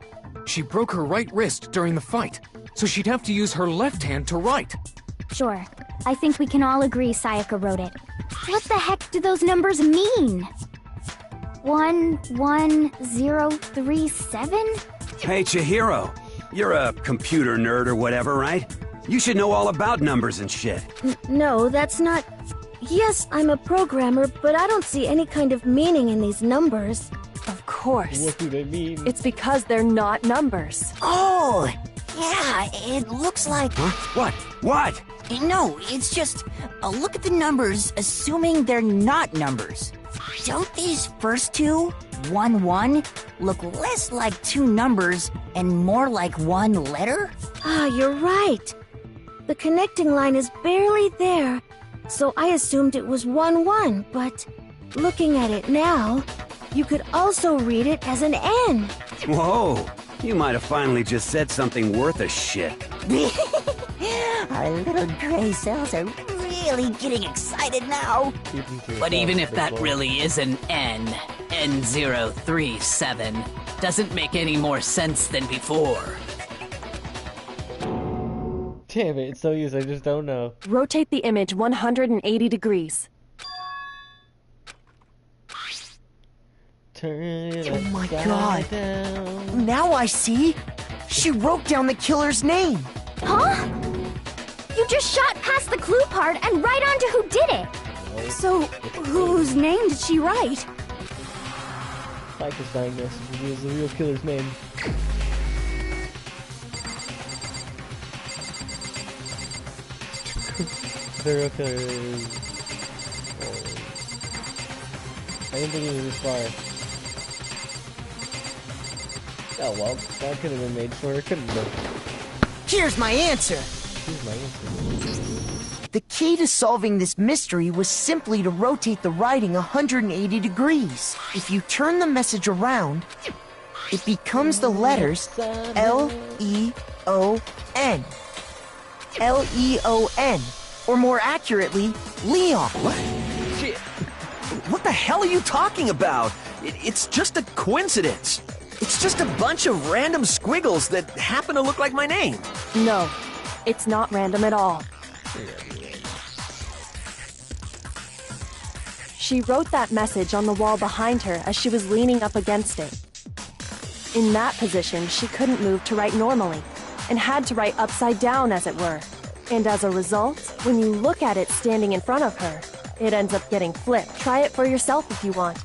G: She broke her right wrist during the fight, so she'd have to use her left hand to write.
M: Sure. I think we can all agree Sayaka wrote it. What the heck do those numbers mean? 11037?
H: Hey, Chihiro. You're a computer nerd or whatever, right? You should know all about numbers and shit.
I: No, that's not... Yes, I'm a programmer, but I don't see any kind of meaning in these numbers.
N: Of course.
A: What do they mean?
N: It's because they're not numbers.
B: Oh, yeah, it looks like...
H: Huh? What? What?
B: No, it's just, look at the numbers, assuming they're not numbers. Don't these first two, 1-1, look less like two numbers and more like one letter?
I: Ah, you're right. The connecting line is barely there, so I assumed it was 1-1, but looking at it now, you could also read it as an N.
H: Whoa, you might have finally just said something worth a shit.
B: Our little gray cells are really getting excited now.
D: But even if that really is an N037, doesn't make any more sense than before.
A: Damn it, it's so used, I just don't know.
N: Rotate the image 180 degrees.
A: Turn it
F: Oh my
A: upside
F: god.
A: down.
F: Now I see. She wrote down the killer's name.
M: Huh? You just shot past the clue part and right onto who did it.
I: So, whose name did she write?
A: Cycle's diagnosis reveals the real killer's name. The real killer is... I didn't think it was this far. Oh well, that could have been made shorter, couldn't it?
F: Here's my answer.
A: Here's my answer.
F: The key to solving this mystery was simply to rotate the writing 180 degrees. If you turn the message around, it becomes the letters L-E-O-N. L-E-O-N. Or more accurately, Leon.
L: What the the hell are you talking about? It's just a coincidence. It's just a bunch of random squiggles that happen to look like my name.
N: No, it's not random at all. She wrote that message on the wall behind her as she was leaning up against it. In that position, she couldn't move to write normally, and had to write upside down, as it were. And as a result, when you look at it standing in front of her, it ends up getting flipped. Try it for yourself if you want.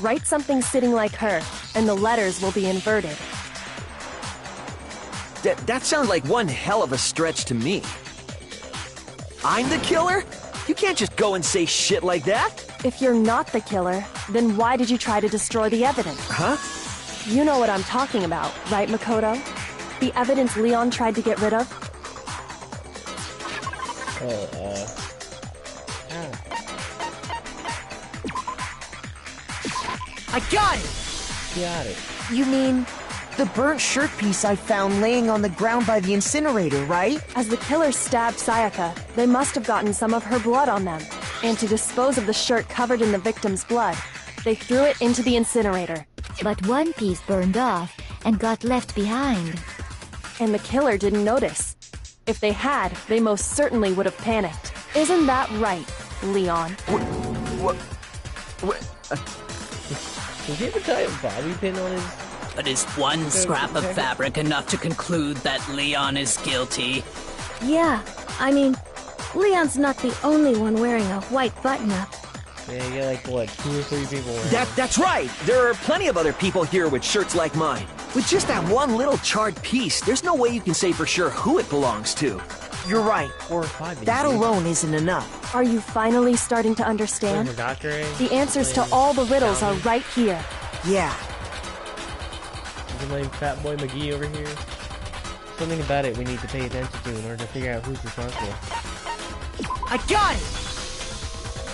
N: Write something sitting like her, and the letters will be inverted.
L: That sounds like one hell of a stretch to me. I'm the killer? You can't just go and say shit like that.
N: If you're not the killer, then why did you try to destroy the evidence?
L: Huh?
N: You know what I'm talking about, right, Makoto? The evidence Leon tried to get rid of?
F: I got it!
A: Got it.
F: You mean the burnt shirt piece I found laying on the ground by the incinerator, right?
N: As the killer stabbed Sayaka, they must have gotten some of her blood on them. And to dispose of the shirt covered in the victim's blood, they threw it into the incinerator.
E: But one piece burned off and got left behind.
N: And the killer didn't notice. If they had, they most certainly would have panicked. Isn't that right, Leon?
L: What?
A: Did he ever tie a bobby pin on his...
D: But is one scrap of fabric enough to conclude that Leon is guilty?
I: Yeah, I mean, Leon's not the only one wearing a white button-up.
A: Yeah, you got like, what, 2 or 3 people wearing
L: That's right! There are plenty of other people here with shirts like mine. With just that one little charred piece, there's no way you can say for sure who it belongs to.
F: You're right.
A: 4 or 5.
F: That alone isn't enough.
N: Are you finally starting to understand?
A: The doctor, eh?
N: The answers to all the riddles are right here.
F: Yeah.
A: Is the name Fat Boy McGee over here? Something about it we need to pay attention to in order to figure out who's responsible.
F: I got it!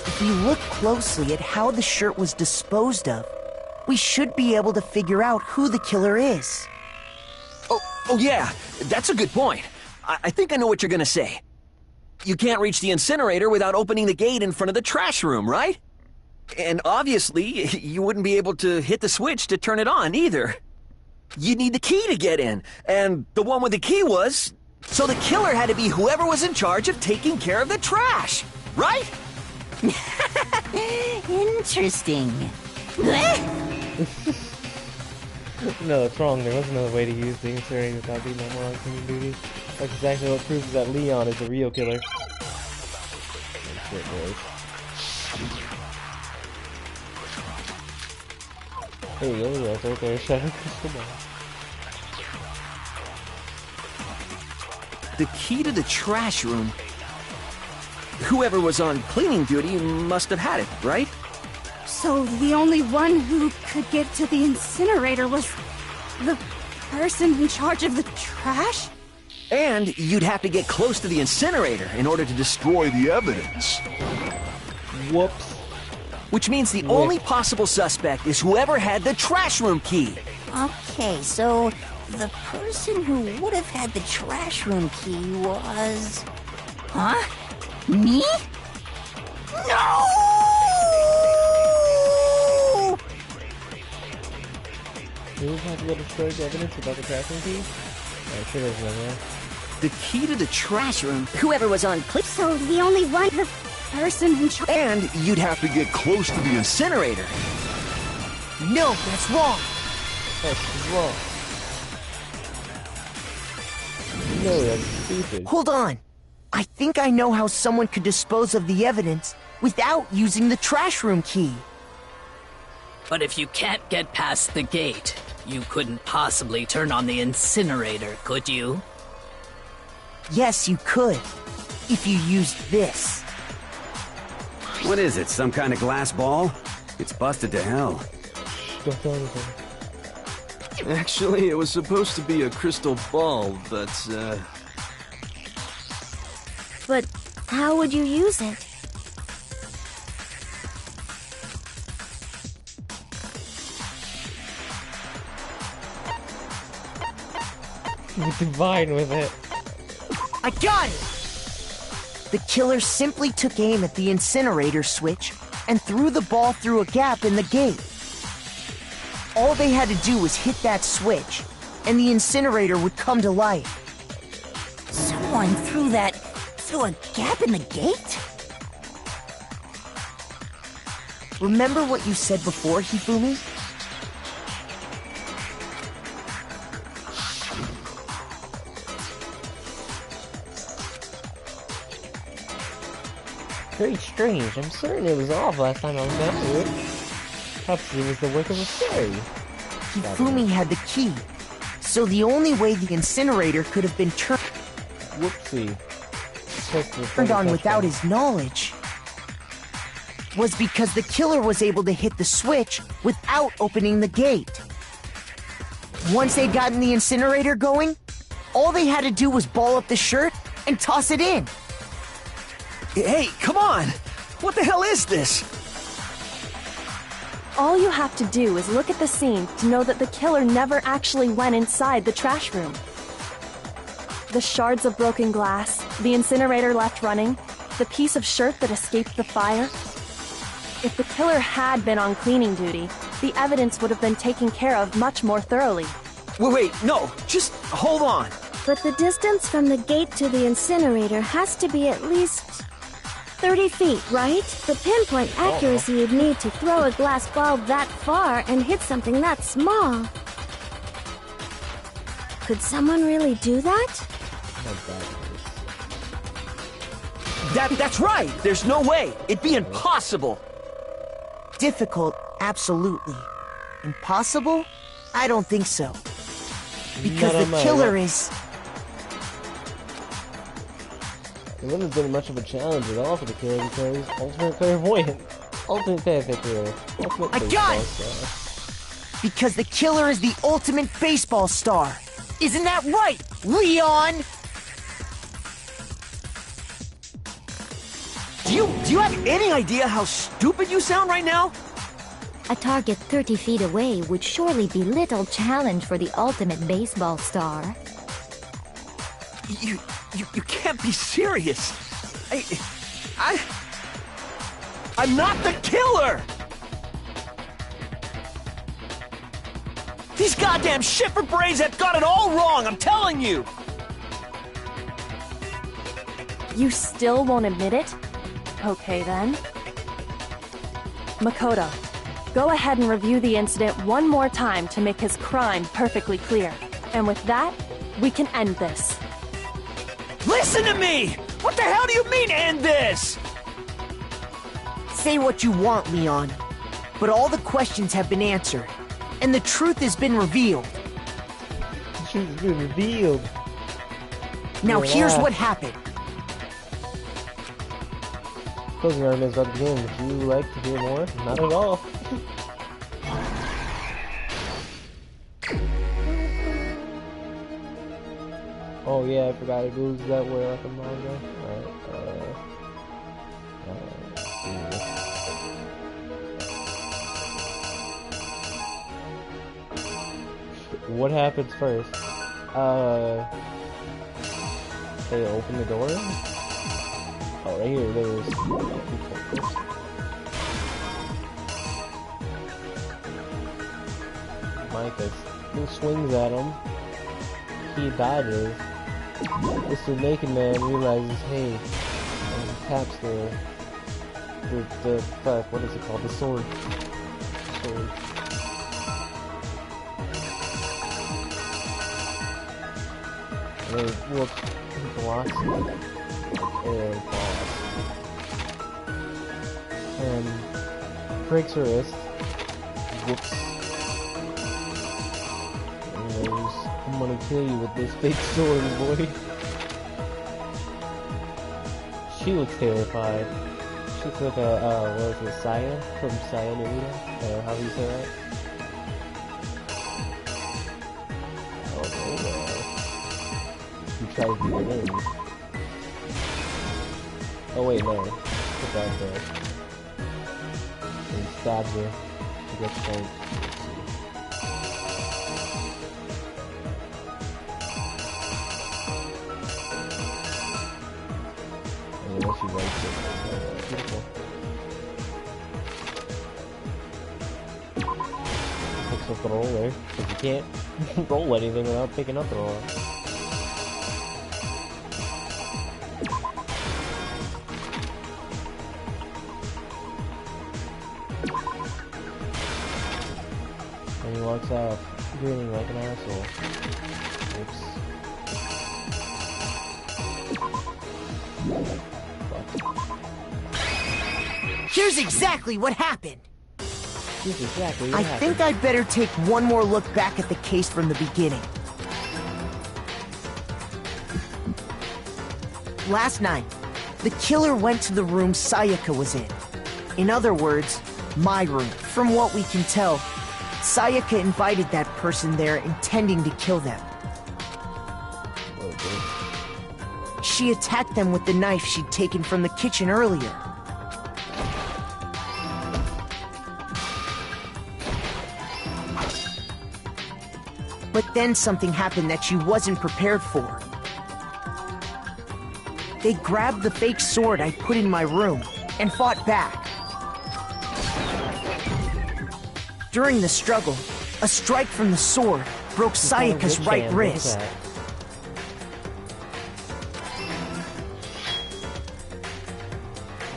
F: If we look closely at how the shirt was disposed of, we should be able to figure out who the killer is.
L: Oh yeah, that's a good point. I think I know what you're gonna say. You can't reach the incinerator without opening the gate in front of the trash room, right? And obviously, you wouldn't be able to hit the switch to turn it on either. You'd need the key to get in, and the one with the key was... So the killer had to be whoever was in charge of taking care of the trash, right?
B: Interesting.
A: No, it's wrong. There was another way to use the incinerator without being that moron cleaning duty. That's exactly what proves that Leon is the real killer. Oh, shit, boys. There you go, that's right there. Shadow crystal ball.
L: The key to the trash room. Whoever was on cleaning duty must have had it, right?
O: So the only one who could get to the incinerator was the person in charge of the trash?
L: And you'd have to get close to the incinerator in order to destroy the evidence.
A: Whoops.
L: Which means the only possible suspect is whoever had the trash room key.
B: Okay, so the person who would have had the trash room key was... Huh? Me? No!
A: Who was have to go destroy the evidence about the trash room key? I should have done that.
L: The key to the trash room.
B: Whoever was on clip.
O: So the only one, the person in charge.
L: And you'd have to get close to the incinerator.
F: No, that's wrong.
A: That's wrong. No, that's stupid.
F: Hold on. I think I know how someone could dispose of the evidence without using the trash room key.
D: But if you can't get past the gate, you couldn't possibly turn on the incinerator, could you?
F: Yes, you could. If you used this.
H: What is it, some kind of glass ball? It's busted to hell.
A: Don't tell anything.
J: Actually, it was supposed to be a crystal ball, but,
I: But how would you use it?
A: You divine with it.
F: I got it! The killer simply took aim at the incinerator switch, and threw the ball through a gap in the gate. All they had to do was hit that switch, and the incinerator would come to life.
B: Someone threw a gap in the gate?
F: Remember what you said before, Hifumi?
A: Very strange. I'm certain it was off last time I was down here. Perhaps it was the work of a fairy.
F: Hifumi had the key, so the only way the incinerator could have been turned on without his knowledge was because the killer was able to hit the switch without opening the gate. Once they'd gotten the incinerator going, all they had to do was ball up the shirt and toss it in.
L: Hey, come on! What the hell is this?
N: All you have to do is look at the scene to know that the killer never actually went inside the trash room. The shards of broken glass, the incinerator left running, the piece of shirt that escaped the fire. If the killer had been on cleaning duty, the evidence would have been taken care of much more thoroughly.
L: Wait, no, just hold on.
I: But the distance from the gate to the incinerator has to be at least 30 feet, right? The pinpoint accuracy you'd need to throw a glass ball that far and hit something that small. Could someone really do that?
L: That's right! There's no way! It'd be impossible!
F: Difficult, absolutely. Impossible? I don't think so. Because the killer is...
A: It wouldn't have been much of a challenge at all for the killer because he's ultimate clairvoyant. Ultimate player. Ultimate
F: I got it! Because the killer is the ultimate baseball star. Isn't that right, Leon?
L: Do you have any idea how stupid you sound right now?
E: A target 30 feet away would surely be little challenge for the ultimate baseball star.
L: You can't be serious. I'm not the killer! These goddamn shifter brains have got it all wrong, I'm telling you!
N: You still won't admit it? Okay then. Makoto, go ahead and review the incident one more time to make his crime perfectly clear. And with that, we can end this.
L: Listen to me! What the hell do you mean, end this?
F: Say what you want, Leon. But all the questions have been answered. And the truth has been revealed.
A: The truth has been revealed.
F: Now here's what happened.
A: Closing argument is about to begin. Would you like to hear more? Not at all. Oh yeah, I forgot it goes that way like a manga. What happens first? They open the door? Oh, right here, there's... Micah swings at him. He dodges. Mr. Naked Man realizes, hey, and he taps the fuck, what is it called? The sword. And he whoops, he blocks it. And falls. And breaks her wrist. Whoops. And goes, I'm gonna kill you with this big sword, boy. She looks terrified. She looks like a, what is it, Saya? From Saya Naruto? How do you say that? Oh, no. He tries to get in. Oh wait, no. Put that there. And stabs her. She gets faint. And then she writes it. Beautiful. up the roller, because you can't roll anything without picking up the roller. And he walks off, grinning like an asshole. Oops.
F: Here's exactly what happened.
A: Here's exactly what
F: I
A: happened.
F: think I'd better take one more look back at the case from the beginning. Last night, the killer went to the room Sayaka was in. In other words, my room. From what we can tell, Sayaka invited that person there intending to kill them. She attacked them with the knife she'd taken from the kitchen earlier. But then something happened that she wasn't prepared for. They grabbed the fake sword I put in my room and fought back. During the struggle, a strike from the sword broke Sayaka's right wrist.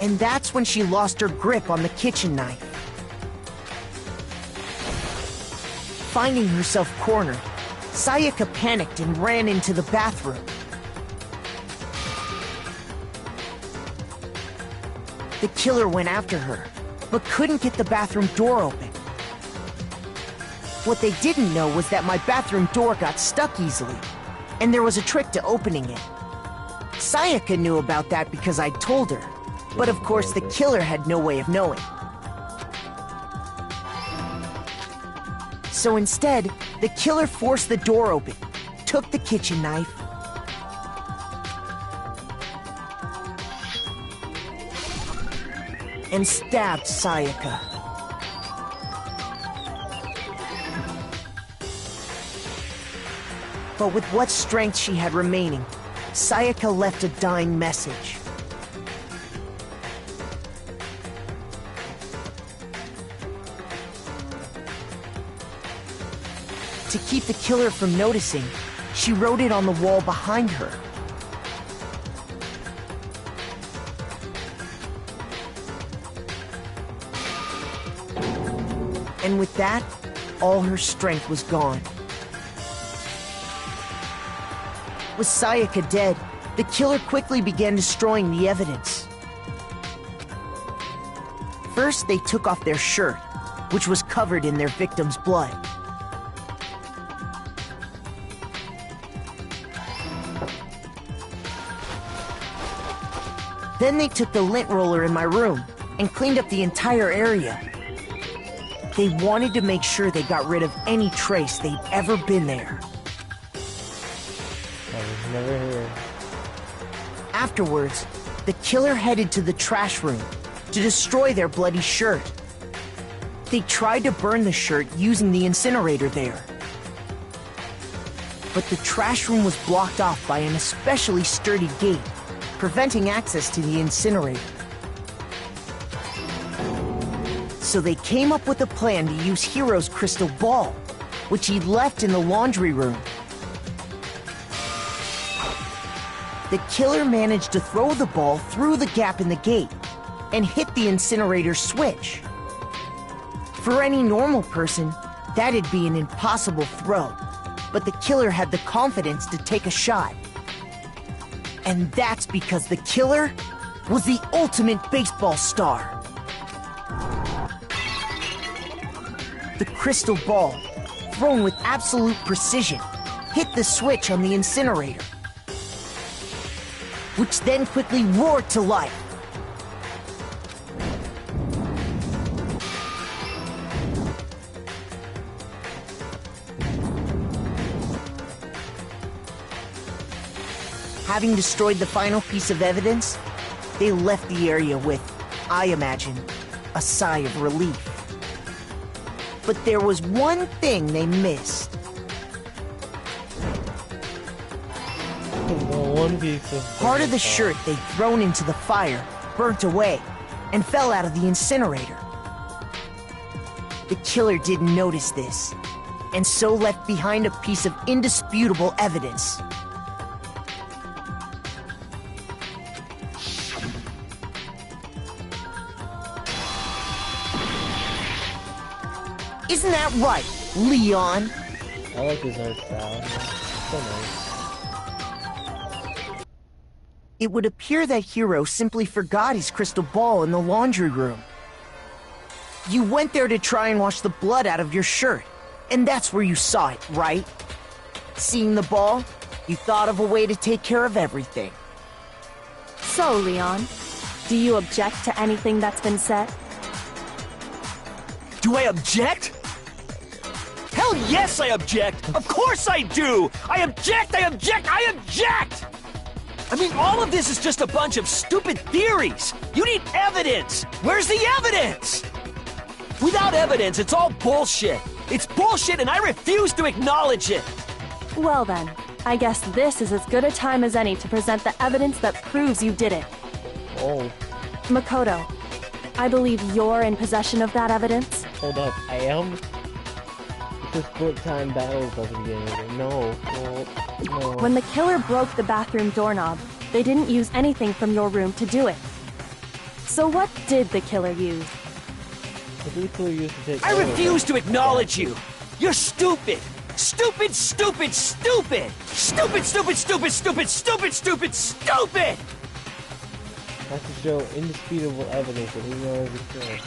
F: And that's when she lost her grip on the kitchen knife. Finding herself cornered, Sayaka panicked and ran into the bathroom. The killer went after her, but couldn't get the bathroom door open. What they didn't know was that my bathroom door got stuck easily, and there was a trick to opening it. Sayaka knew about that because I'd told her, but of course the killer had no way of knowing. So instead, the killer forced the door open, took the kitchen knife, and stabbed Sayaka. But with what strength she had remaining, Sayaka left a dying message. To keep the killer from noticing, she wrote it on the wall behind her. And with that, all her strength was gone. With Sayaka dead, the killer quickly began destroying the evidence. First, they took off their shirt, which was covered in their victim's blood. Then they took the lint roller in my room and cleaned up the entire area. They wanted to make sure they got rid of any trace they'd ever been there.
A: I was never here.
F: Afterwards, the killer headed to the trash room to destroy their bloody shirt. They tried to burn the shirt using the incinerator there. But the trash room was blocked off by an especially sturdy gate, preventing access to the incinerator. So they came up with a plan to use Hiro's crystal ball, which he'd left in the laundry room. The killer managed to throw the ball through the gap in the gate and hit the incinerator switch. For any normal person, that'd be an impossible throw, but the killer had the confidence to take a shot. And that's because the killer was the ultimate baseball star. The crystal ball, thrown with absolute precision, hit the switch on the incinerator, which then quickly roared to life. Having destroyed the final piece of evidence, they left the area with, I imagine, a sigh of relief. But there was one thing they missed.
A: One piece of
F: part of the shirt they'd thrown into the fire burnt away and fell out of the incinerator. The killer didn't notice this, and so left behind a piece of indisputable evidence. Isn't that right, Leon?
A: I like his art style. So nice.
F: It would appear that Hero simply forgot his crystal ball in the laundry room. You went there to try and wash the blood out of your shirt, and that's where you saw it, right? Seeing the ball, you thought of a way to take care of everything.
N: So, Leon, do you object to anything that's been said?
L: Do I object? Hell yes, I object! Of course I do! I object! I object! I object! I mean, all of this is just a bunch of stupid theories! You need evidence! Where's the evidence? Without evidence, it's all bullshit! It's bullshit and I refuse to acknowledge it!
N: Well then, I guess this is as good a time as any to present the evidence that proves you did it.
A: Oh.
N: Makoto, I believe you're in possession of that evidence.
A: Hold up, I am? It's a split-time battle at the beginning. No.
N: When the killer broke the bathroom doorknob, they didn't use anything from your room to do it. So what did the killer use?
L: I refuse to acknowledge you! You're stupid! Stupid, stupid, stupid! Stupid, stupid, stupid, stupid, stupid, stupid, stupid!
A: Has to show indisputable evidence that he knows the killer.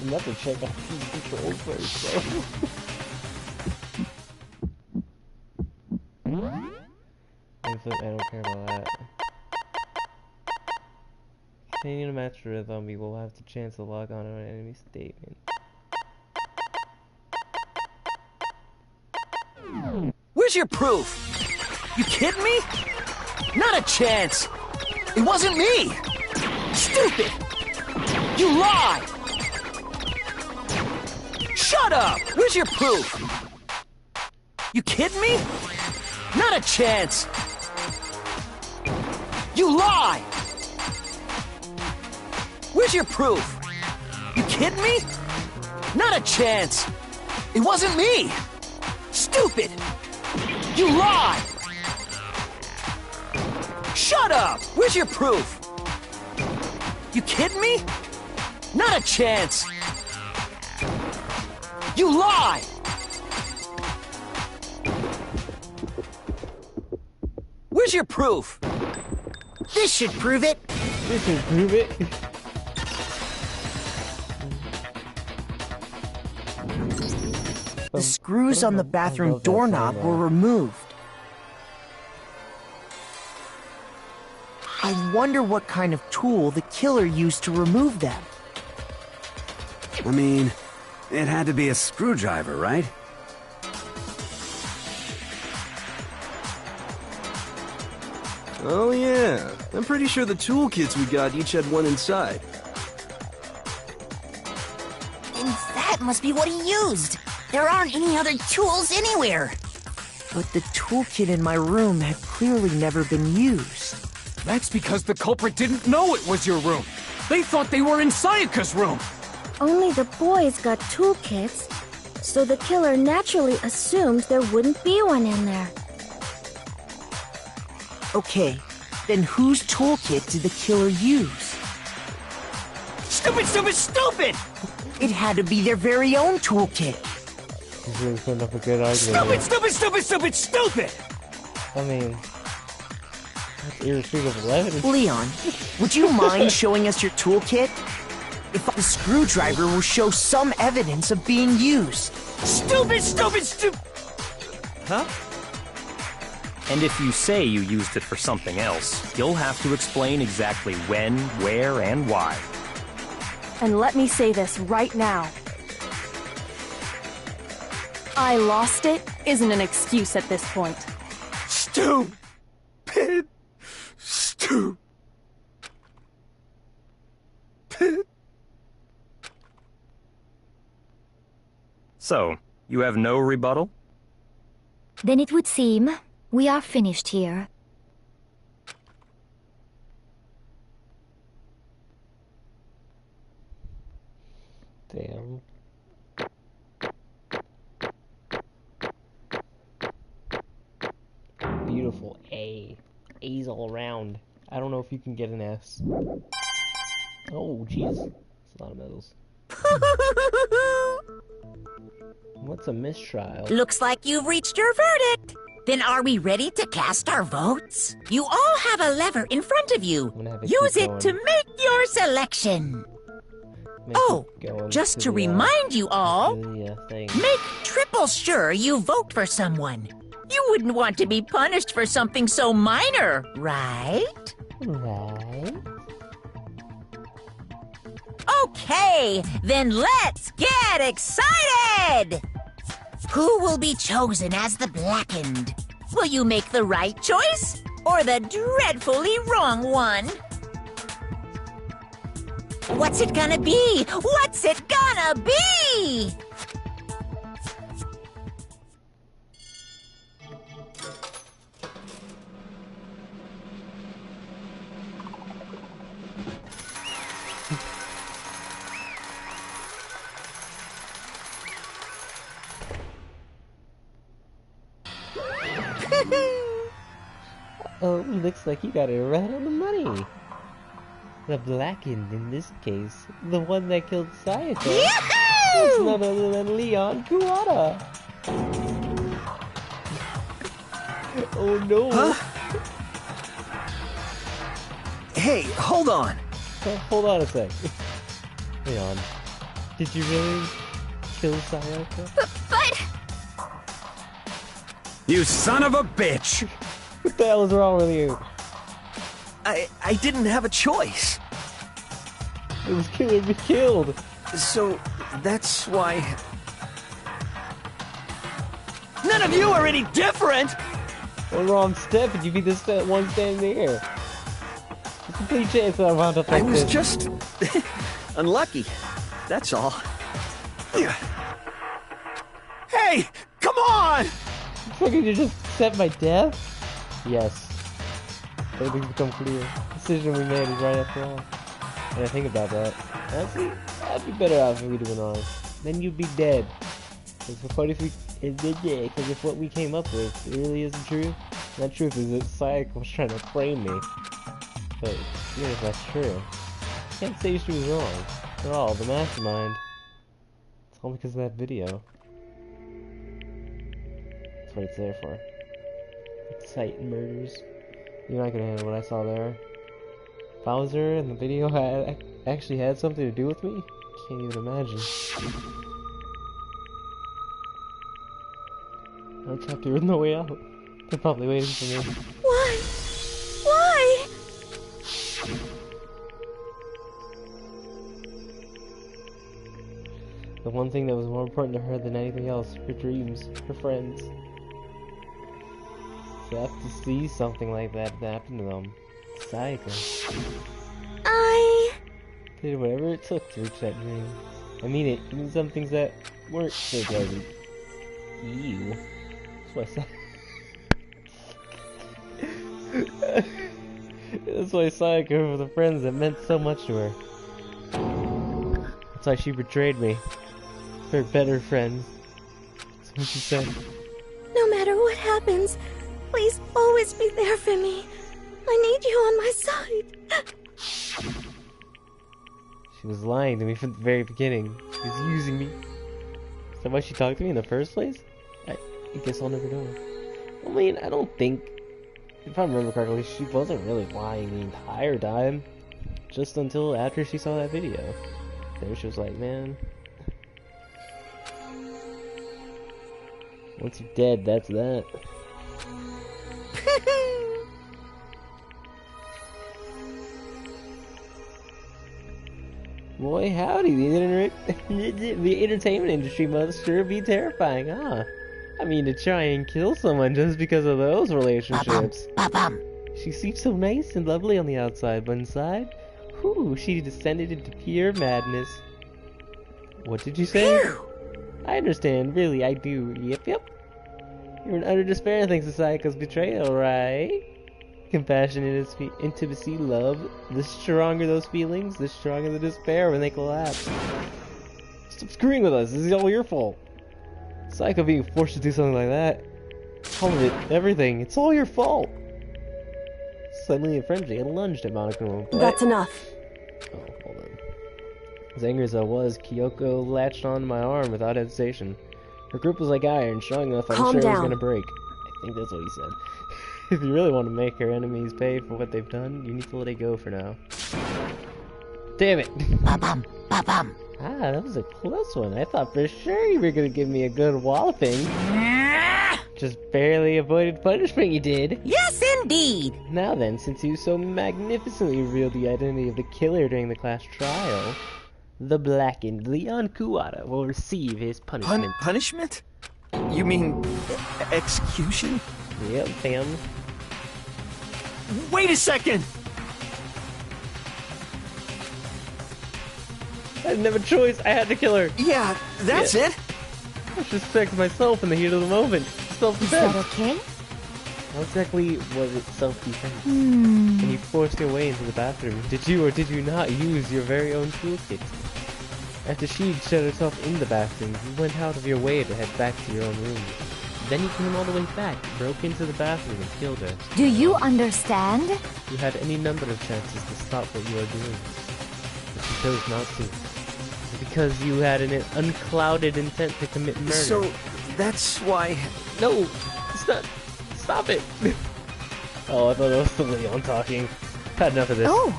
A: You have to check out these controls first, though. I don't care about that. Continuing to match the rhythm, we will have the chance to log on to an enemy statement.
L: Where's your proof? You kidding me? Not a chance! It wasn't me! Stupid! You lie! Shut up! Where's your proof? You kidding me? Not a chance! You lie! Where's your proof? You kidding me? Not a chance! It wasn't me! Stupid! You lie! Shut up! Where's your proof? You kidding me? Not a chance! You lie! Where's your proof?
F: This should prove it!
A: This should prove it!
F: The screws on the bathroom doorknob were removed. I wonder what kind of tool the killer used to remove them.
H: I mean, it had to be a screwdriver, right?
J: Oh yeah, I'm pretty sure the toolkits we got each had one inside.
B: And that must be what he used. There aren't any other tools anywhere.
F: But the toolkit in my room had clearly never been used.
G: That's because the culprit didn't know it was your room. They thought they were in Sayaka's room.
I: Only the boys got toolkits, so the killer naturally assumed there wouldn't be one in there.
F: Okay, then whose toolkit did the killer use?
L: Stupid, stupid, stupid!
F: It had to be their very own toolkit.
A: He's really putting up a good argument.
L: Stupid, stupid, stupid, stupid, stupid!
A: I mean, that's irrefutable evidence.
F: Leon, would you mind showing us your toolkit? If the screwdriver will show some evidence of being used.
L: Stupid, stupid, stupid! Huh?
K: And if you say you used it for something else, you'll have to explain exactly when, where, and why.
N: And let me say this right now. I lost it isn't an excuse at this point.
L: Stupid. Stupid.
K: So, you have no rebuttal?
E: Then it would seem we are finished here.
A: Damn. A. A's all around. I don't know if you can get an S. Oh, jeez. That's a lot of medals. What's a mistrial?
B: Looks like you've reached your verdict. Then are we ready to cast our votes? You all have a lever in front of you. Use it to make your selection. Just to remind you all, make triple sure you vote for someone. You wouldn't want to be punished for something so minor, right?
A: Right.
B: Okay, then let's get excited! Who will be chosen as the Blackened? Will you make the right choice or the dreadfully wrong one? What's it gonna be? What's it gonna be?
A: Oh, looks like you got it right on the money. The Blackened, in this case, the one that killed Sayaka. It's none other than Leon Kuwata. Oh no.
L: Huh? Hey, hold on.
A: Hold on a sec. Leon, did you really kill Sayaka?
M: But...
H: You son of a bitch!
A: What the hell is wrong with you?
L: I didn't have a choice.
A: It was killing me killed.
L: So, that's why... None of you are any different!
A: One wrong step and you'd be this one standing there. It's a complete chance that I wound up like
L: I was
A: this.
L: just... unlucky. That's all. Hey! Come on!
A: Fucking you just accept my death? Yes. Everything's become clear. The decision we made is right after all. And I think about that. Honestly, I'd be better off if we went wrong. Then you'd be dead. Because what if because if what we came up with really isn't true, and that truth is that Sayaka was trying to frame me. But even if that's true, I can't say she was wrong. At all, the mastermind. It's all because of that video. That's what it's there for. Exciting murders. You're not gonna handle what I saw there. If I was there and the video actually had something to do with me, can't even imagine. I'm trapped here with no way out. They're probably waiting for me.
M: Why? Why?
A: The one thing that was more important to her than anything else, her dreams, her friends. To have to see something like that happen to them. Sayaka.
M: I
A: did whatever it took to reach that dream. I mean it, even some things that weren't so pleasant. Ew. That's why That's why Sayaka were the friends that meant so much to her. That's why she betrayed me. Her better friends. That's what she said.
I: No matter what happens, please always be there for me. I need you on my side.
A: She was lying to me from the very beginning. She was using me. Is that why she talked to me in the first place? I guess I'll never know. I mean, I don't think... If I remember correctly, she wasn't really lying the entire time. Just until after she saw that video. Then she was like, man... Once you're dead, that's that. Boy, howdy, the entertainment industry must sure be terrifying, huh? I mean, to try and kill someone just because of those relationships. She seems so nice and lovely on the outside, but inside, whew, she descended into pure madness. What did you say? I understand, really, I do. Yep. You're in utter despair thanks to Sayaka's betrayal, right? Compassion, intimacy, love. The stronger those feelings, the stronger the despair when they collapse. Stop screwing with us. This is all your fault. Sayaka being forced to do something like that. All of it, everything. It's all your fault. suddenly in frenzy and lunged at Monaco.
N: That's enough.
A: Oh, hold on. As angry as I was, Kyoko latched onto my arm without hesitation. Her grip was like iron, strong enough I'm
N: Calm
A: sure it was
N: down.
A: gonna break. I think that's what he said. If you really want to make her enemies pay for what they've done, you need to let it go for now. Damn it!
B: Ba-bum, ba-bum.
A: Ah, that was a close one. I thought for sure you were gonna give me a good walloping. Just barely avoided punishment, you did.
B: Yes, indeed.
A: Now then, since you so magnificently revealed the identity of the killer during the class trial, the blackened Leon Kuwata will receive his punishment.
L: Punishment? You mean execution?
A: Yep, fam.
L: Wait a second!
A: I didn't have a choice. I had to kill her.
L: Yeah, that's it.
A: I just protected myself in the heat of the moment. Self-defense.
E: Is that okay?
A: How exactly was it self-defense? When you forced your way into the bathroom, did you or did you not use your very own toolkit? After she'd shut herself in the bathroom, you went out of your way to head back to your own room. Then you came all the way back, broke into the bathroom and killed her.
E: Do you understand?
A: You had any number of chances to stop what you are doing, but you chose not to. Because you had an unclouded intent to commit murder.
L: So, that's why...
A: No! Stop it! Oh, I thought that was the Leon talking. Had enough of this.
E: Oh!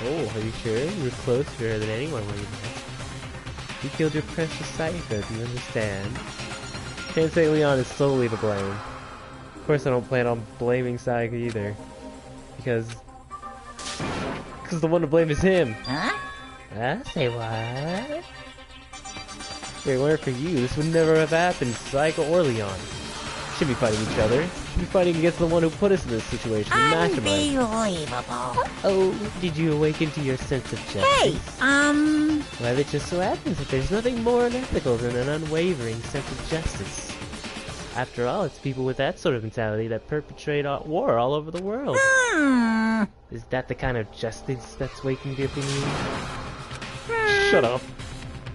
A: Oh, are you sure? You were closer than anyone when you met. You killed your precious Sayaka, do you understand? Can't say Leon is solely to blame. Of course I don't plan on blaming Sayaka either. Because the one to blame is him.
B: Huh?
A: Say what? If it weren't for you, this would never have happened, Sayaka or Leon. Should be fighting each other. Should be fighting against the one who put us in this situation, the mastermind.
B: Unbelievable.
A: Oh, did you awaken to your sense of justice?
B: Hey,
A: Well, it just so happens that there's nothing more unethical than an unwavering sense of justice. After all, it's people with that sort of mentality that perpetrate war all over the world. Is that the kind of justice that's waking up in you? Shut up.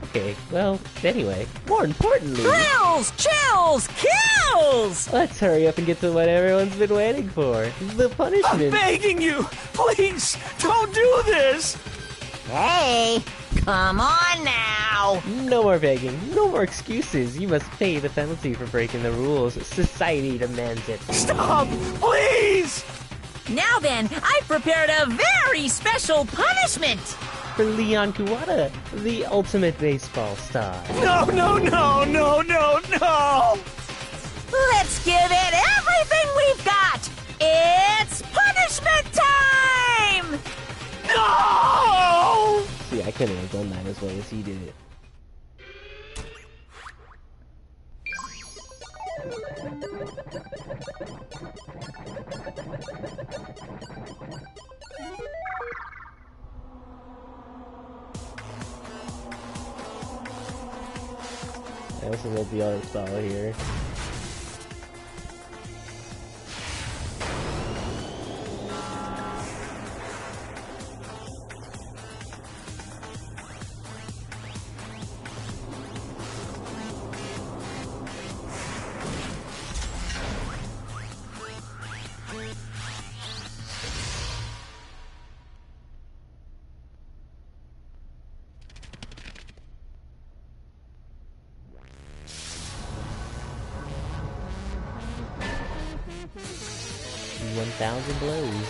A: Okay, well, anyway, more importantly...
B: Thrills, chills, kills!
A: Let's hurry up and get to what everyone's been waiting for. The punishment.
L: I'm begging you! Please, don't do this!
B: Hey, come on now!
A: No more begging, no more excuses. You must pay the penalty for breaking the rules. Society demands it.
L: Stop! Please!
B: Now then, I've prepared a very special punishment!
A: For Leon Kuwata, the ultimate baseball star.
L: No!
B: Let's give it everything we've got! It's punishment time!
L: No!
A: See, I couldn't have done that as well as he did it. This is the art style here. $1,000 blows.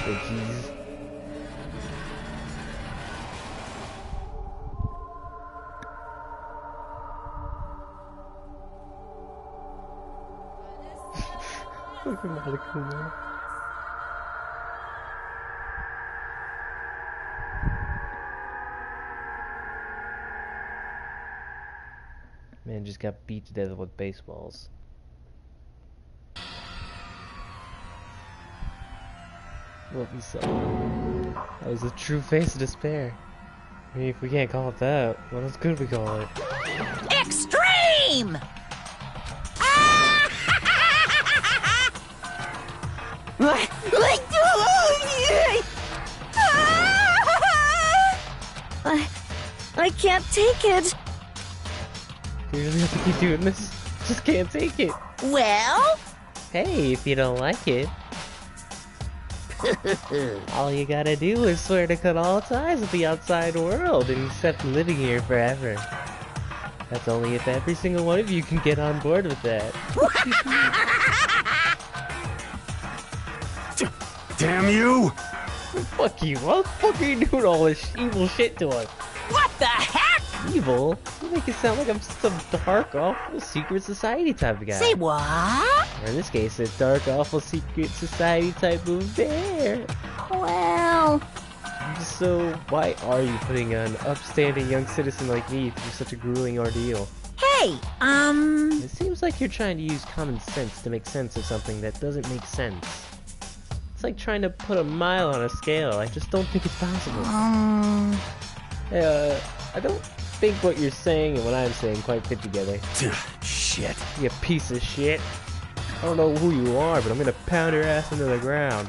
A: Oh, jeez. Man just got beat to death with baseballs. Love you so. That was a true face of despair. I mean, if we can't call it that, what else could we call it?
B: Extreme!
I: I can't take it.
A: Do you really have to keep doing this? Just can't take it.
B: Well?
A: Hey, if you don't like it, all you gotta do is swear to cut all ties with the outside world and accept living here forever. That's only if every single one of you can get on board with that.
H: Damn you!
A: Fuck you. Why the fuck are you doing all this evil shit to us?
B: What the heck?
A: Evil? You make it sound like I'm some dark, awful, secret society type of guy.
B: Say what?
A: Or in this case, a dark, awful, secret society type of bear.
I: Well...
A: So, why are you putting an upstanding young citizen like me through such a grueling ordeal?
B: Hey,
A: It seems like you're trying to use common sense to make sense of something that doesn't make sense. It's like trying to put a mile on a scale. I just don't think it's possible. I don't think what you're saying and what I'm saying quite fit together.
H: Shit.
A: You piece of shit. I don't know who you are, but I'm gonna pound your ass into the ground.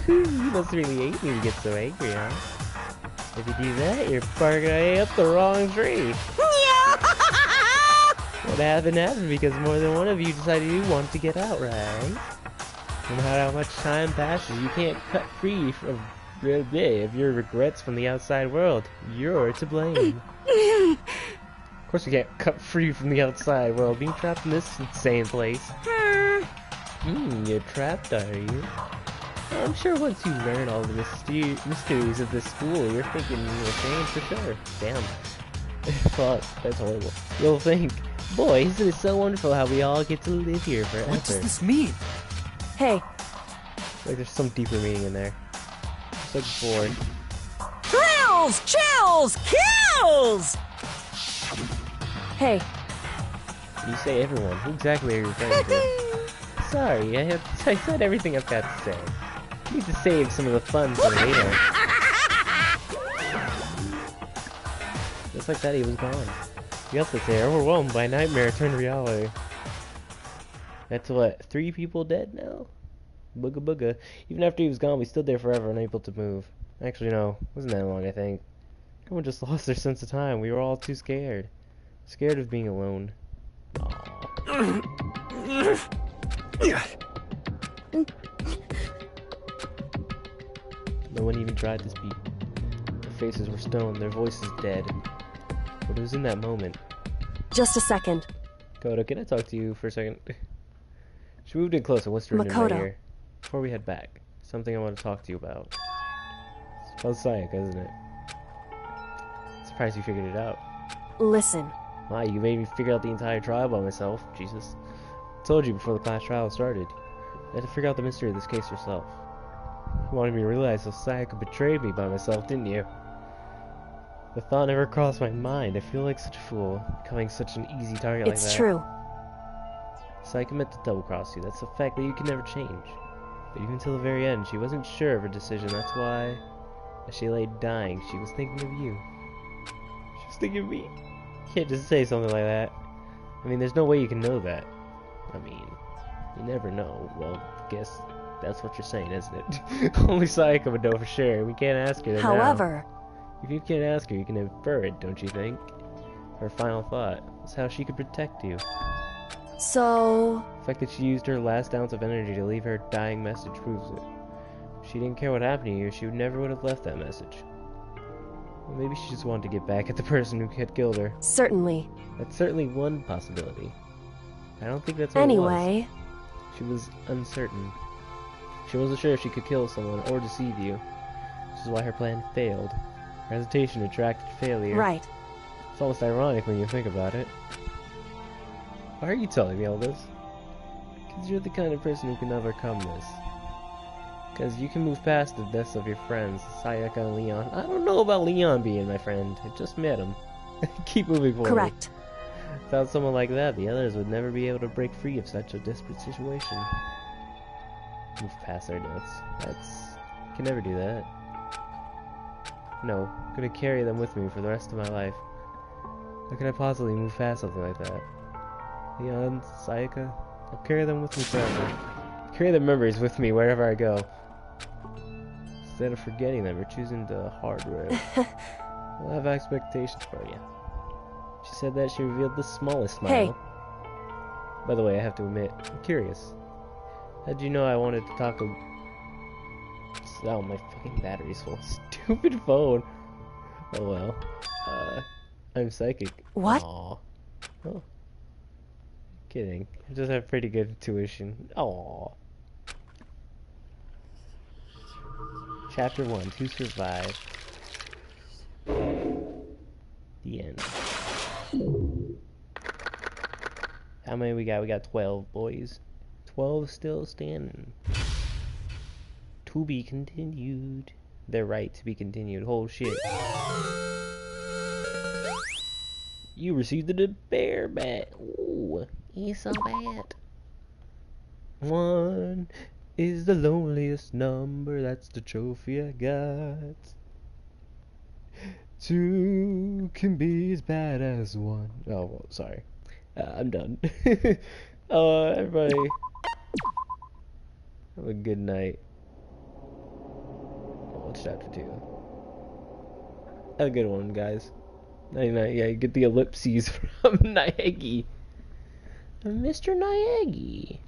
A: You must really hate me to get so angry, huh? If you do that, you're barking up the wrong tree. What happened because more than one of you decided you want to get out, right? No matter how much time passes, you can't cut free from of your regrets from the outside world. You're to blame. Of course we can't cut free from the outside world, being trapped in this insane place. You're trapped, are you? I'm sure once you learn all the mysteries of this school, you're thinking you'll change for sure. Damn. Fuck, that's horrible. You'll think, boy, isn't it so wonderful how we all get to live here forever.
G: What does this mean?
N: Hey.
A: Like there's some deeper meaning in there. Just like before.
B: Thrills, chills, kills!
N: Hey.
A: When you say everyone, who exactly are you referring to? Sorry, I said everything I've got to say. I need to save some of the fun for later. Just like that, he was gone. The else that's there, overwhelmed by nightmare turned reality. That's what, 3 people dead now? Booga booga. Even after he was gone, we stood there forever, unable to move. Actually, no, it wasn't that long, I think. Everyone just lost their sense of time. We were all too scared. Scared of being alone. No one even tried to speak. Their faces were stone, their voices dead. But it was in that moment.
N: Just a second.
A: Koda, can I talk to you for a second? She moved in close and whispered in my ear. Before we head back, something I want to talk to you about. It's about Sayaka, isn't it? Surprised you figured it out.
N: Listen.
A: Wow, you made me figure out the entire trial by myself. Jesus. I told you before the class trial started. You had to figure out the mystery of this case yourself. You wanted me to realize that Sayaka betrayed me by myself, didn't you? The thought never crossed my mind. I feel like such a fool, becoming such an easy target like that.
N: It's true.
A: Sayaka meant to double-cross you. That's a fact that you can never change. But even till the very end, she wasn't sure of her decision. That's why, as she lay dying, she was thinking of you. She was thinking of me. You can't just say something like that. I mean, there's no way you can know that. I mean, you never know. Well, I guess that's what you're saying, isn't it? Only Sayaka would know for sure. We can't ask her that
N: However...
A: If you can't ask her, you can infer it, don't you think? Her final thought was how she could protect you.
N: So...
A: The fact that she used her last ounce of energy to leave her dying message proves it. If she didn't care what happened to you, she never would have left that message. Well, maybe she just wanted to get back at the person who had killed her.
N: Certainly.
A: That's certainly one possibility. I don't think that's what
N: Anyway...
A: it was. She was uncertain. She wasn't sure if she could kill someone or deceive you. Which is why her plan failed. Her hesitation attracted failure.
N: Right.
A: It's almost ironic when you think about it. Why are you telling me all this? Because you're the kind of person who can overcome this. Because you can move past the deaths of your friends, Sayaka and Leon. I don't know about Leon being my friend. I just met him. Keep moving forward.
N: Correct.
A: Without someone like that, the others would never be able to break free of such a desperate situation. Move past their deaths. You can never do that. No, I'm gonna carry them with me for the rest of my life. How can I possibly move past something like that? Leon, Sayaka, I'll carry them with me forever. Carry their memories with me wherever I go. Instead of forgetting them or choosing the hard road. I'll have expectations for you. She said that she revealed the smallest smile.
N: Hey.
A: By the way, I have to admit, I'm curious. How'd you know I wanted to talk to... Oh, my fucking battery's full. Stupid phone. Oh well. I'm psychic.
N: What?
A: Aww. Oh. Kidding. I just have pretty good intuition. Aww. Chapter 1, To Survive. The end. How many we got? We got 12, boys. 12 still standing. To be continued. They're right to be continued. Oh shit. You received the bear bat. Ooh, he's so bad. 1 is the loneliest number. That's the trophy I got. 2 can be as bad as 1. Oh, well, sorry. I'm done. Everybody, have a good night. Oh, it's chapter 2. Have a good one, guys. Night-night. Yeah, you get the ellipses from Naegi. Mr. Naegi.